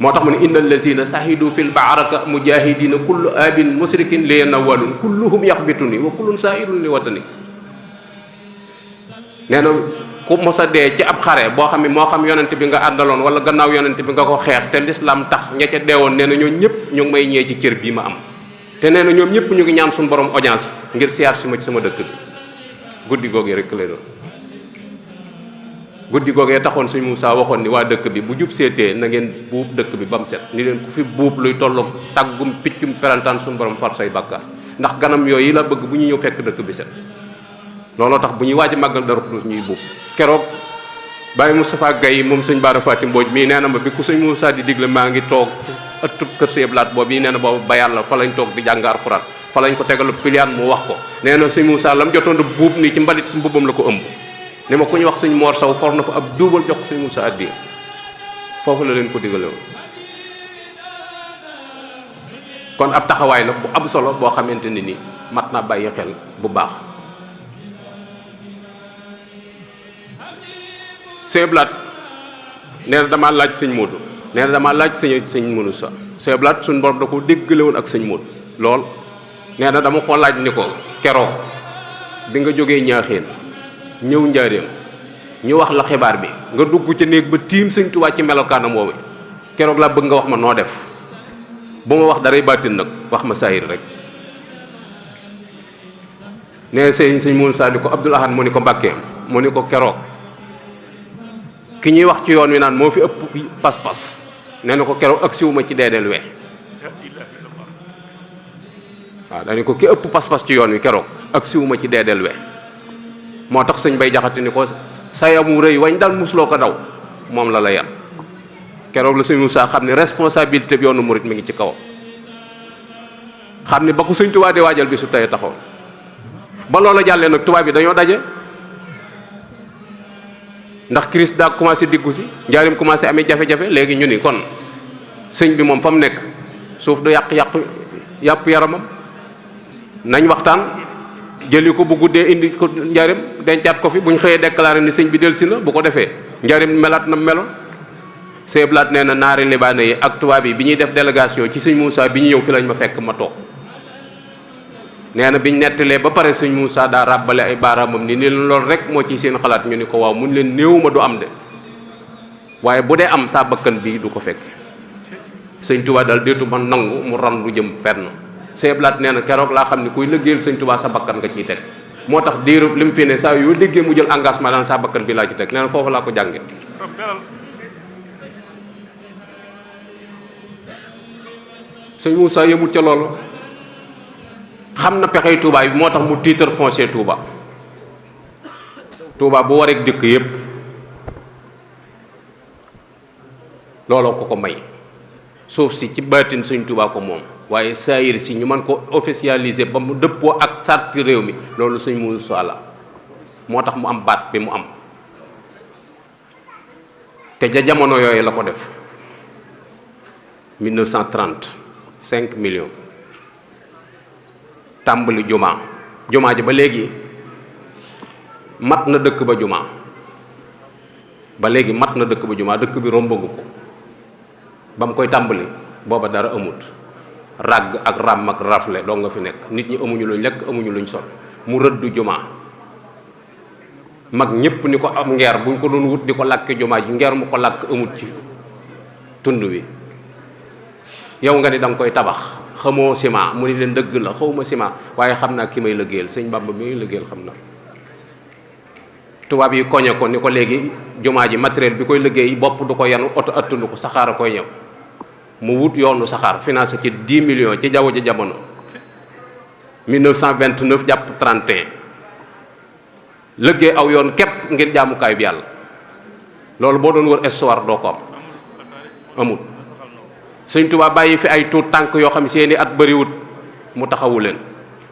moo tax mu ne inna allazina sahidu fil baaraka mujahidina kullu abin musrikin li yanawalun kulluhum yaxbituni wa kullun sairun li watani nee na ku mos a dee ci ab xare boo xam ne moo xam yonent bi nga àndaloon wala gannaaw yonent bi nga ko xeex te l'islam tax ña ca deewoon nee na ñoo ñëpp ñu ngi may ñee ci cër bii ma am te nee na ñoom ñëpp ñu ngi ñaan suñu borom audience ngir siyaar si ma ci sama dëkk bi guddi googee rek lay doon guddi googee taxoon sëñ Moussa waxoon ni waa dëkk bi bu jub seetee na ngeen buub dëkk bi ba mu set ni leen ku fi buub luy tolloog tàggum piccum perantaan suñu borom far say bàkkaar ndax ganam yooyu la bëgg bu ñu ñëw fekk dëkk bi set looloo tax bu ñuy waaj màggal Daaru Xudoos ñuy buub keroog Baye Moustapha Gaye moom sëñ Bara Fatim Mbodj mii nee na ma bi ku sëñ Moussa di digle maa ngi toog ëttub kër Sëñ Blaat boobu yi nee na boobu ba yàlla fa lañ toog di jàng Alxuraan fa lañ ko tegalu piliyaan mu wax ko nee na sëñ Moussa lam jotoon a buub nii ci mbalit ci mbubbam la ko ëmb ne ma ku ñu wax sëñ Mor Saw for na fa ab duubal jox ko sëñ Moussa addi foofu la leen ko digale woon kon ab taxawaay la bu am solo boo xamante ne ni mat naa bàyyi xel bu baax Sëñ Blaat nee na damaa laaj sëñ Modou nee na damaa laaj sëñ Modou sa Sëñ Blaat suñu borom da ko déggale woon ak sëñ Modou lool nee na dama ko laaj ni ko keroog bi nga jógee ñaaxeen ñëw njaareem ñu wax la xibaar bi nga dugg ca néeg ba tiim sëñ Tuubaa ci melokaanam woowu keroog laa bëgg nga wax ma noo def bu ma wax daray baatin nag wax ma saahir rek nee sëñ Modou sa di ko Abdoul Ahad mu ni ko Mbàkke mu ni ko keroog ki ñuy wax ci yoon wi naan moo fi ëpp pas-pas nee na ko keroog ak siwuma ci deedeel we waaw dañu ko ki ëpp pas-pas ci yoon wi keroog ak siwuma ci deedeel we moo tax sëñ Bay Jaxate ni ko sayamu rëy wañ dal musuloo ko daw moom la la yan keroog la sëñ Moussa xam ne responsabilité bi yoonu murit mi ngi ci kawam xam ne ba ko sëñ Tuubaa di waajal bi su tey taxaw ba loola jàllee nag tubaab bi dañoo daje ndax crise daa commencé diggu si njaarim commencé amee jafe-jafe léegi ñu ni kon sëñ bi moom fa mu nekk suuf du yàpp yaramam nañ waxtaan jëli ko bu guddee indi ko njaarim dencaat ko fi bu ñu xëyee déclaré ni sëñ bi dellusi na bu ko defee njaarim melaat na meloon Sëñ Blaat nee na naari libaane yi ak tubaab yi bi ñuy def délégation ci sëñ Moussa bi ñu ñëw fi lañ ma fekk ma toog nee na biñ nettalee ba pare sëñ Moussa daa ràbbale ay baaraamam ni leen loolu rek moo ci seen xalaat ñu ni ko waaw mun leen néewuma du am de waaye bu dee am saa bakkan bii du ko fekk sëñ Tuubaa daal déetu ma nangu mu ran lu jëm fenn Sëñ Blaat nee na keroog laa xam ne kuy liggéeyal sëñ Tuubaa sa bakkan nga ciy teg moo tax diiru li mu fi ne saa yoo déggee mu jël engagement daan sa bakkan bi laa ci teg nee na foofu laa ko jànge sëñ Moussa yëmut ca loolu xam na pexey Touba bi moo tax mu titre foncier Touba Touba bu waree dëkk yépp looloo ko may suuf si ci baatin sëñ Touba ko moom waaye saayir si ñu mën ko officialiser ba mu dëppoo ak sarti réew mi loolu sëñ Moussa la moo tax mu am baat bi mu am te ja jamono yooyu la ko def 1930 5 millions tàmbali jumaa ji ba léegi mat na dëkk ba jumaa dëkk bi rombagu ko ba mu koy tàmbali booba dara amut ràgg ak ràmm ak rafle doo nga fi nekk nit ñi amuñu luñ lekk amuñu luñ sol mu rëddu jumaa mag ñépp ni ko am ngeer buñ ko doon wut di ko làkki jumaa ji ngeer mu ko làkk amut ci tund wi yow nga ni danga koy tabax xamoo ciment mu ni leen dëgg la xawma ciment waaye xam naa ki may liggéeyal sëñ Bamba mi may liggéeyal xam na tubaab yi koñe ko ni ko léegi jumaa ji matériel bi koy liggéey bopp du ko yanu oto attunu ko saxaar a koy ñëw mu wut yoonu saxaar financé ci 10 millions ci jaww ji jamono 1929 jàpp 31 liggéey aw yoon képp ngir jaamukaay bi yàlla loolu boo doon wër histoire doo ko am amul sëñ Tuubaa bàyyi fi ay tuut tànk yoo xam seeni at bëriwut mu taxawu leen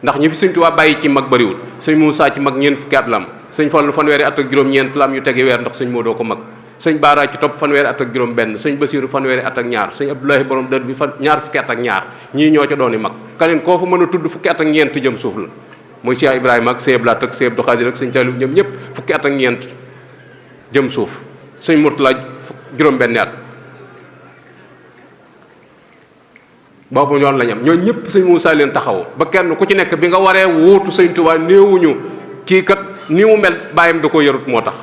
ndax ñi fi sëñ Tuubaa bàyyi ci mag bëriwut sëñ Moussa ci mag ñeent fukki at la am sëñ Fallu fanweeri at ak juróom-ñeent la am yu tegi weer ndax sëñ Modou ko mag sëñ Baara ci topp fanweeri at ak juróom benn sëñ Basiiru fanweeri at ak ñaar sëñ Abdoulahi borom dër bi ñaar fukki at ak ñaar ñii ñoo ca dooni mag kaneen koo fa mën a tudd fukki at ak ñeent jëm suuf la muy Cheikh Ibrahima ak sëñ Blaat ak sëñ Abdou Khadir ak sëñ Saliou ñoom ñëpp fukki at ak ñeent jëm suuf sëñ Murtala juróom benni at boobu yoon la ñam ñooñu ñëpp sëñ Moussa leen taxaw ba kenn ku ci nekk bi nga waree wuutu sëñ Tuubaa néewuñu kii kat ni mu mel bàyyam da ko yarut moo tax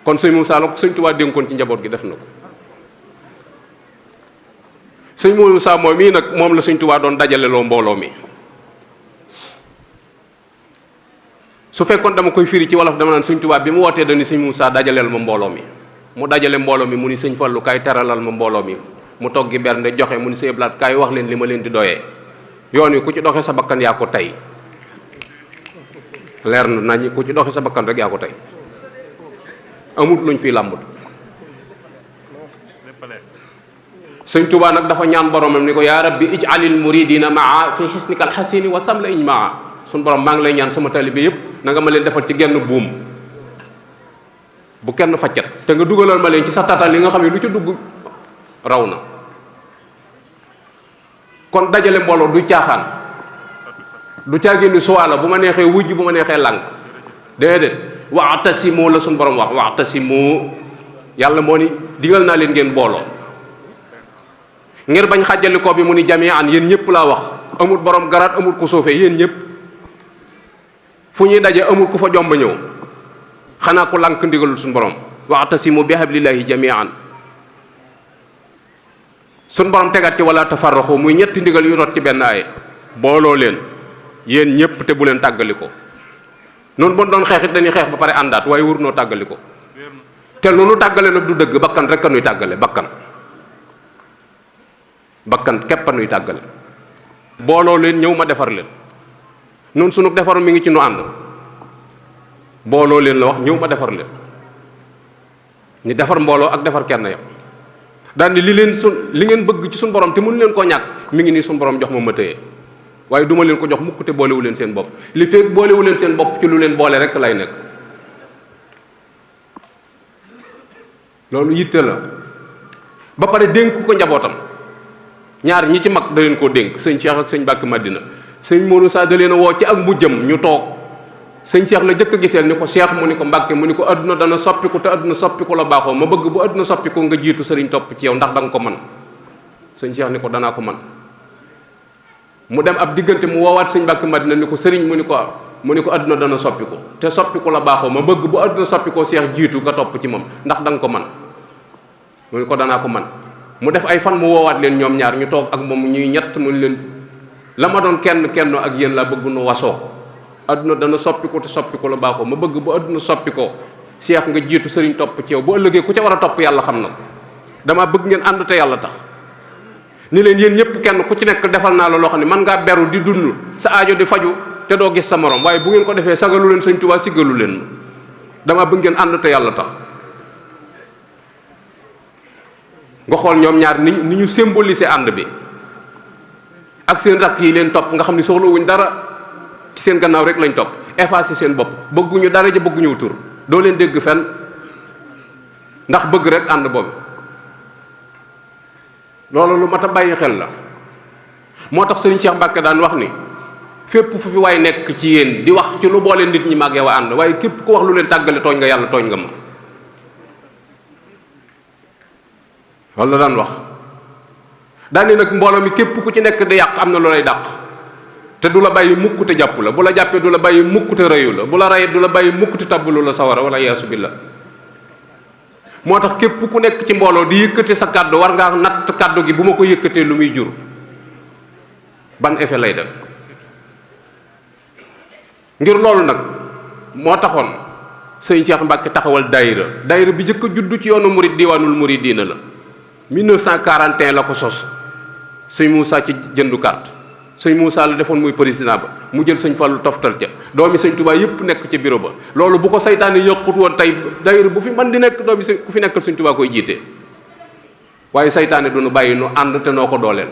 kon sëñ Moussa la ko sëñ Tuubaa dénkoon ci njaboot gi def na ko sëñ Moussa moom mii nag moom la sëñ Tuubaa doon dajale loo mbooloo mi su fekkoon dama koy firi ci wolof dama naan sëñ Tuubaa bi mu wootee dañu sëñ Moussa dajaleel ma mbooloo mi mu dajale mbooloo mi mu ni sëñ Fallu kaay teralal ma mbooloo mi mu toggi bernde joxe mu ni sëñ Blaat kaay wax leen li ma leen di doyee yoon wi ku ci doxe sa bakkan yaa ko tey leer na nañ ku ci doxe sa bakkan rek yaa ko tey amut luñ fiy làmbut sëñ Tuubaa nag dafa ñaan boromam ni ko yaa rabbi ij'alil muridina maa fi xisnikal xasini wa samla iñ maa suñ borom maa ngi lay ñaan sama taalibe yépp na nga ma leen defal ci genn buum bu kenn faccat te nga dugalal ma leen ci sa tatal li nga xam ne lu ci dugg raw na kon dajale mbooloo du caaxaan du caagéen ni suwaala bu ma neexee wujj bu ma neexee lànk déedéet wa'tasimu la suñ borom wax wa'tasimu yàlla moo ni digal naa leen ngeen booloo ngir bañ xàjjalikoo bi mu ni jami'an yéen ñëpp laa wax amul borom garaat amul ku suufee yéen ñëpp fu ñuy daje amul ku fa jomba ñëw xanaa ku lànk ndigalul suñ borom wa'tasimu bi hablillahi jami'an suñ borom tegaat ci wala tafarraxu muy ñetti ndigal yu rot ci benn aaye booloo leen yéen ñëpp te bu leen tàggali ko noonu bon doon xeex it dañuy xeex ba pare àndaat waaye wur noo tàggali ko te lu nu tàggale nag du dëgg bakkan rek a nuy tàggale bakkan képp a nuy tàggale booloo leen ñëw ma defar leen noonu sunu defar mi ngi ci nu ànd booloo leen la wax ñëw ma defar leen ñu defar mbooloo ak defar kenn yam daal ni li ngeen bëgg ci suñu borom te mënu leen koo ñàkk mi ngi nii suñu borom jox ma téye waaye duma leen ko jox mukk te boolewu leen seen bopp li fekk boolewu leen seen bopp ci lu leen boole rek lay nekk loolu yitte la ba pare dénk ko njabootam ñaar ñi ci mag da leen koo dénk sëñ Cheikh ak sëñ Bàkki Madina sëñ Modou Sa da leen a woo ci ak mujjam ñu toog sëñ Cheikh la jëkk a giseel ni ko Cheikh mu ni ko Mbàkke mu ni ko adduna dana soppiku te adduna soppiku la baaxoo ma bëgg bu adduna soppiku nga jiitu sëriñ topp ci yow ndax da nga ko man sëñ Cheikh ni ko danaa ko man mu dem ab diggante mu woowaat sëñ Bàkki Madina ni ko sëriñ mu ni ko adduna dana soppiku te soppiku la baaxoo ma bëgg bu adduna soppikoo Cheikh jiitu nga topp ci moom ndax da nga ko man mu ni ko danaa ko man mu def ay fan mu woowaat leen ñoom ñaar ñu toog ak moom ñuy ñett mu leen la ma doon kenn ak yéen laa bëgg nu wasoo adduna dana soppi ko te soppi ko la baaxoo ma bëgg bu adduna soppi ko seex nga jiitu sëriñ topp ci yow bu ëllëgee ku ca war a topp yàlla xam na dama bëgg ngeen ànd te yàlla tax ni leen yéen ñëpp kenn ku ci nekk defal naa la loo xam ne man ngaa beru di dund sa aajo di faju te doo gis sa morom waaye bu ngeen ko defee sagalu leen sëñ Tuubaa siggalu leen ma dama bëgg ngeen ànd te yàlla tax nga xool ñoom ñaar ni ñu symboliser ànd bi ak seen rakk yi leen topp nga xam ni soxlawuñ dara ci seen gannaaw rek lañ topp effacer seen bopp bëgguñu dara ja bëgguñu tur doo leen dégg fenn ndax bëgg rek ànd boobu loolu lu mat a bàyyi xel la moo tax sëriñ Cheikh Mbacke daan wax ni fépp fu fi waay nekk ci yéen di wax ci lu boole nit ñi mag yow a ànd waaye képp ku wax lu leen tàggale tooñ nga yàlla tooñ nga ma loolu la daan wax daani nag mbooloo mi képp ku ci nekk di yàq am na lu lay dàq te du la bàyyi mukk te jàpp la bu la jàppee du la bàyyi mukk te rëyu la bu la rayee du la bàyyi mukk te tabbalu la sawara wala yaasu billah moo tax képp ku nekk ci mbooloo di yëkkate sa kàddu war ngaa natt kàddu gi bu ma ko yëkkatee lu muy jur ban effet lay def ngir loolu nag moo taxoon sëñ Cheikh Mbacke taxawal daayira bi jëkk a juddu ci yoonu murid diwaanul muridina la 1941 la ko sos sëñ Moussa ci jëndu carte sëñ Moussa la defoon muy président ba mu jël sëñ Fallou toftal ca doomi sëñ Touba yëpp nekk ca bureau ba loolu bu ko saytaane yëqut woon tey daayira bu fi man di nekk doomi ku fi nekkal sëñ Touba koy jiite waaye saytaane du nu bàyyi nu ànd te noo ko dooleel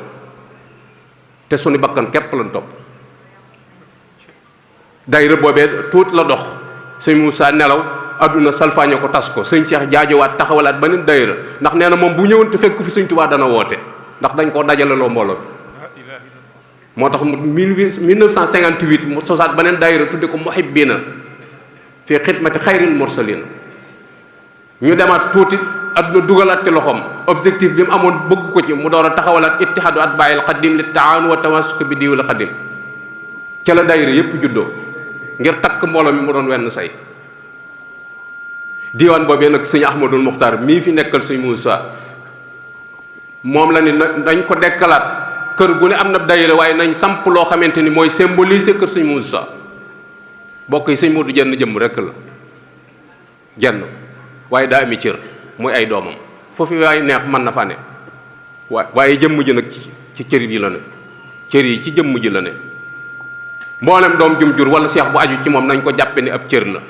te suñu bakkan képp lañ topp daayira boobee tuut la dox sëñ Moussa nelaw adduna salfaañe ko tas ko sëñ Cheikh jaajowaat taxawalaat beneen daayira ndax nee na moom bu ñëwoon te fekk fi sëñ Touba dana woote ndax dañ koo dajale loo mbooloo bi moo tax 1958 mu sosaat beneen daayira tudde ko muhibbina fi xidmati xayril mursalin ñu demaat tuuti adduna dugalaat ci loxoom objectif bi mu amoon bëgg ko ci mu door a taxawalaat ittihaadu atbaa'il xadim li taawun wa tamassuk bi diwil xadim ca la daayira yépp juddoo ngir takk mbooloo mi mu doon wenn say diiwaan boobee nag sëñ Ahmadul Muxtaar mii fi nekkal sëñ Moussa moom la ni dañ ko dekkalaat kër gu ne am na daayira waaye nañ samp loo xamante ni mooy symboliser kër sëñ Moussa bokk yi sëñ Modou jenn jëmm rekk la jenn waaye daa ami cër muy ay doomam foofu waaye neex mën na fa ne waaye jëmm ji nag ci cër yi la ne cër yi ci jëmm ji la ne mboolem doom jum jur wala seex bu aju ci moom nañ ko jàppe ni ab cër la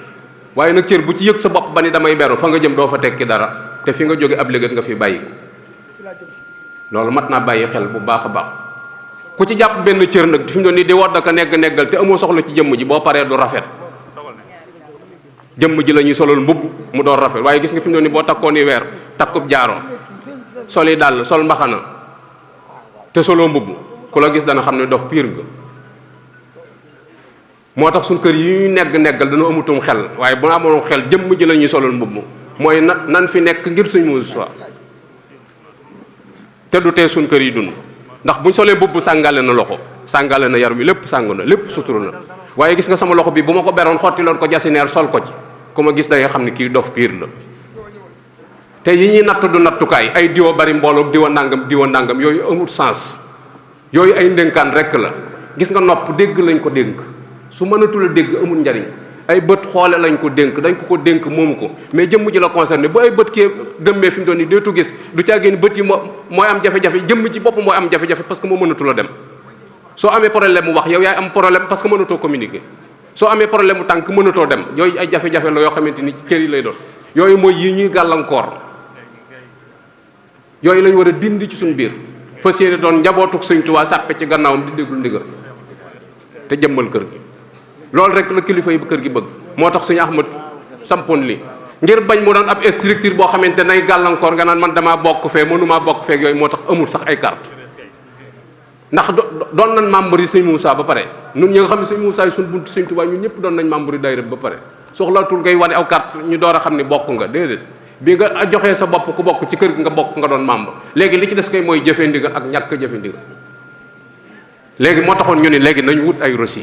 waaye nag cër bu ci yëg sa bopp ba ni damay beru fa nga jëm doo fa tekki dara te fi nga jóge ab légat nga fi bàyyi loolu mat naa bàyyi xel bu baax a baax ku ci jàpp benn cër nag fi mu doon nii di wadd ka neggal te amoo soxla ci jëmm ji boo paree du rafet jëmm ji la ñuy solal mbubb mu doon rafet waaye gis nga fi mu doon nii boo takkoon ni weer takkub jaaro sol yi dàll sol mbaxana te soloo mbubb ku la gis dana xam ne dof piir nga moo tax suñ kër yi ñu neggal dana amutum xel waaye bu amoon xel jëmm ji la ñuy solal mbubb mooy nan fi nekk ngir suñ Moussa te du tee suñ kër yi dund ndax buñ solee mbubb sàngale na loxo sàngale na yar wi lépp sàngu na lépp suturu na waaye gis nga sama loxo bi bu ma ko beroon xotti loon ko jasineer sol ko ci ku ma gis da nga xam ne kii dof piir la te yi ñuy natt du nattukaay ay diwa bari mbooloo diwa ndàngam yooyu amul sens yooyu ay ndénkaan rekk la gis nga nopp dégg lañ ko dénk su mënatul a dégg amul njariñ ay bët xoole lañ ko dénk dañ ko dénk moomu ko mais jëmm ji la concerné bu ay bët kee gëmmee fi mu doon nii deetu gis du caagéen bët yi mooy am jafe-jafe jëmm ji bopp mooy am jafe-jafe parce que moo mënatul a dem soo amee problème mu wax yow yaay am problème parce que mënatoo communiquer soo amee problème mu tànk mënatoo dem yooyu ay jafe-jafe la yoo xamante ni cër yi lay doon yooyu mooy yi ñuy gàllankoor yooyu lañ war a dindi ci suñu biir fas yéene doon njabootuk Sëñ Tuubaa sàppe ci gannaawam di déglu ndigal te jëmmal kër gi loolu rek la kilifa yi ba kër gi bëgg moo tax Sëñ Ahmad sampoon li ngir bañ mu doon ab structure boo xamante nay gàllankoor nga naan man damaa bokk fee mënumaa bokk feek yooyu moo tax amul sax ay carte ndax doon nañ membre yi Sëñ Moussa ba pare ñun ñi nga xam ne Sëñ Moussa yi suñ buntu Sëñ Tuubaa ñun ñëpp doon nañ membre yi daayira ba pare soxlaatul ngay wane aw carte ñu door a xam ne bokk nga déedéet bi nga joxee sa bopp ku bokk ci kër gi nga bokk nga doon membre léegi li ci des kay mooy jëfe ndigal ak ñàkk jëfe ndigal léegi moo taxoon ñu ne léegi nañ wut ay reçu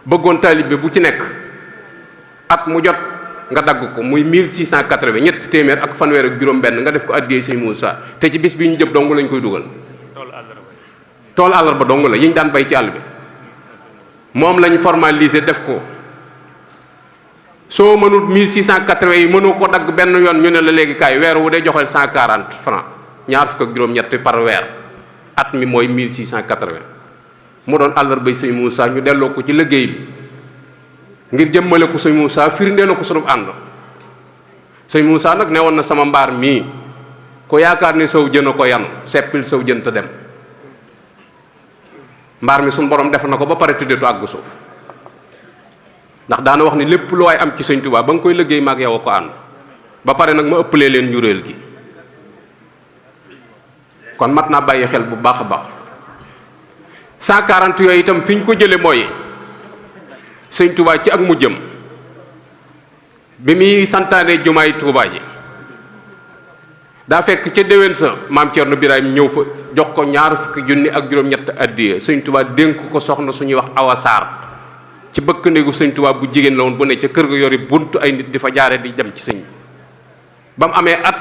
bëggoon taalibe bu ci nekk at mu jot nga dagg ko muy 1680 ñetti téeméer ak fanweer ak juróom benn nga def ko addiyee Sëñ Moussa te ci bis bi ñu jëm dong lañ koy dugal tool àllarba dong la yiñ daan bay ci àll bi moom lañ formalisé def ko soo mënul 1680 yi mënoo ko dagg benn yoon ñu ne la léegi kaay weer wu dee joxeel 140 francs ñaar fukk ak juróom-ñett par weer at mi mooy 1680 mu doon àllarbay sëñ Moussa ñu delloo ko ci liggéey bi ngir jëmmale ko sëñ Moussa firndeelu ko sunu ànd sëñ Moussa nag newoon na sama mbaar mii ku yaakaar ni saw jën a ko yan seppil saw jën te dem mbaar mi suñu borom def na ko ba pare tuddeetu àggu suuf ndax daana wax ni lépp lu waay am ci sëñ Tuubaa ba nga koy liggéey maag yow a ko ànd ba pare nag ma ëppalee leen njuréel gi kon mat naa bàyyi xel bu baax a baax 140 yooyu itam fi ñu ko jële mooy sëñ Tuubaa ci ak mu jëm bi muy santaane jumaay Tuubaa ji daa fekk ca déwén sa maam Cerno Birahim ñëw fa jox ko ñaar fukki junni ak juróom-ñett addiya sëñ Tuubaa dénk ko soxna suñuy wax Awa Saar ci bëkk néegu sëñ Tuubaa bu jigéen la woon bu ne ca kër ga yori buntu ay nit di fa jaare di dem ci sëñ ba mu amee at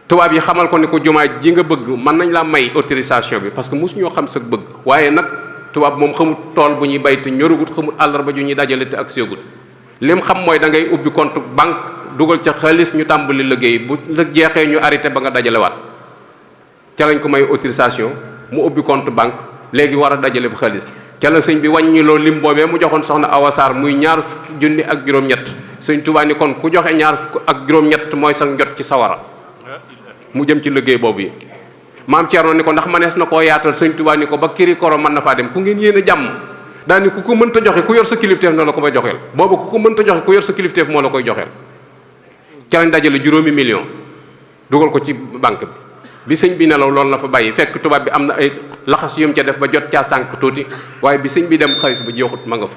tubaab yi xamal ko ni ko jumaa ji nga bëgg mën nañ laa may autorisation bi parce que mosu ñoo xam sa bëgg waaye nag tubaab moom xamut tool bu ñuy bay te ñorugut xamut àllarba ju ñuy dajale te ak séegut lim xam mooy da ngay ubbi compte banque dugal ca xaalis ñu tàmbali liggéey bu la jeexee ñu arrêté ba nga dajalewaat ca lañ ko may autorisation mu ubbi compte banque léegi war a dajale bu xaalis ca la sëñ bi wàññiloo lim boobee mu joxoon soxna Awa Saar muy ñaar fukki junni ak juróom-ñett sëñ Tuubaa ni kon ku joxe ñaar fukk ak juróom-ñett mooy sa njot ci sawara mu jëm ci liggéey boobu yi maam Thierno ni ko ndax manees na koo yaatal sëñ Tuubaa ni ko ba kiri koro mën na faa dem ku ngeen yéen a jàmm daal ni ku ko mënta joxe ku yor sa kilifteef na la ko ba joxeel boobu ku ko mënta joxe ku yor sa kilifteef moo la koy joxeel ca lañ dajale juróomi million dugal ko ci banque bi sëñ bi nelaw loolu la fa bàyyi fekk tubaab bi am na ay laxas yum ca def ba jot caa sànq tuuti waaye bi sëñ bi dem xaalis ba jeexut ma nga fa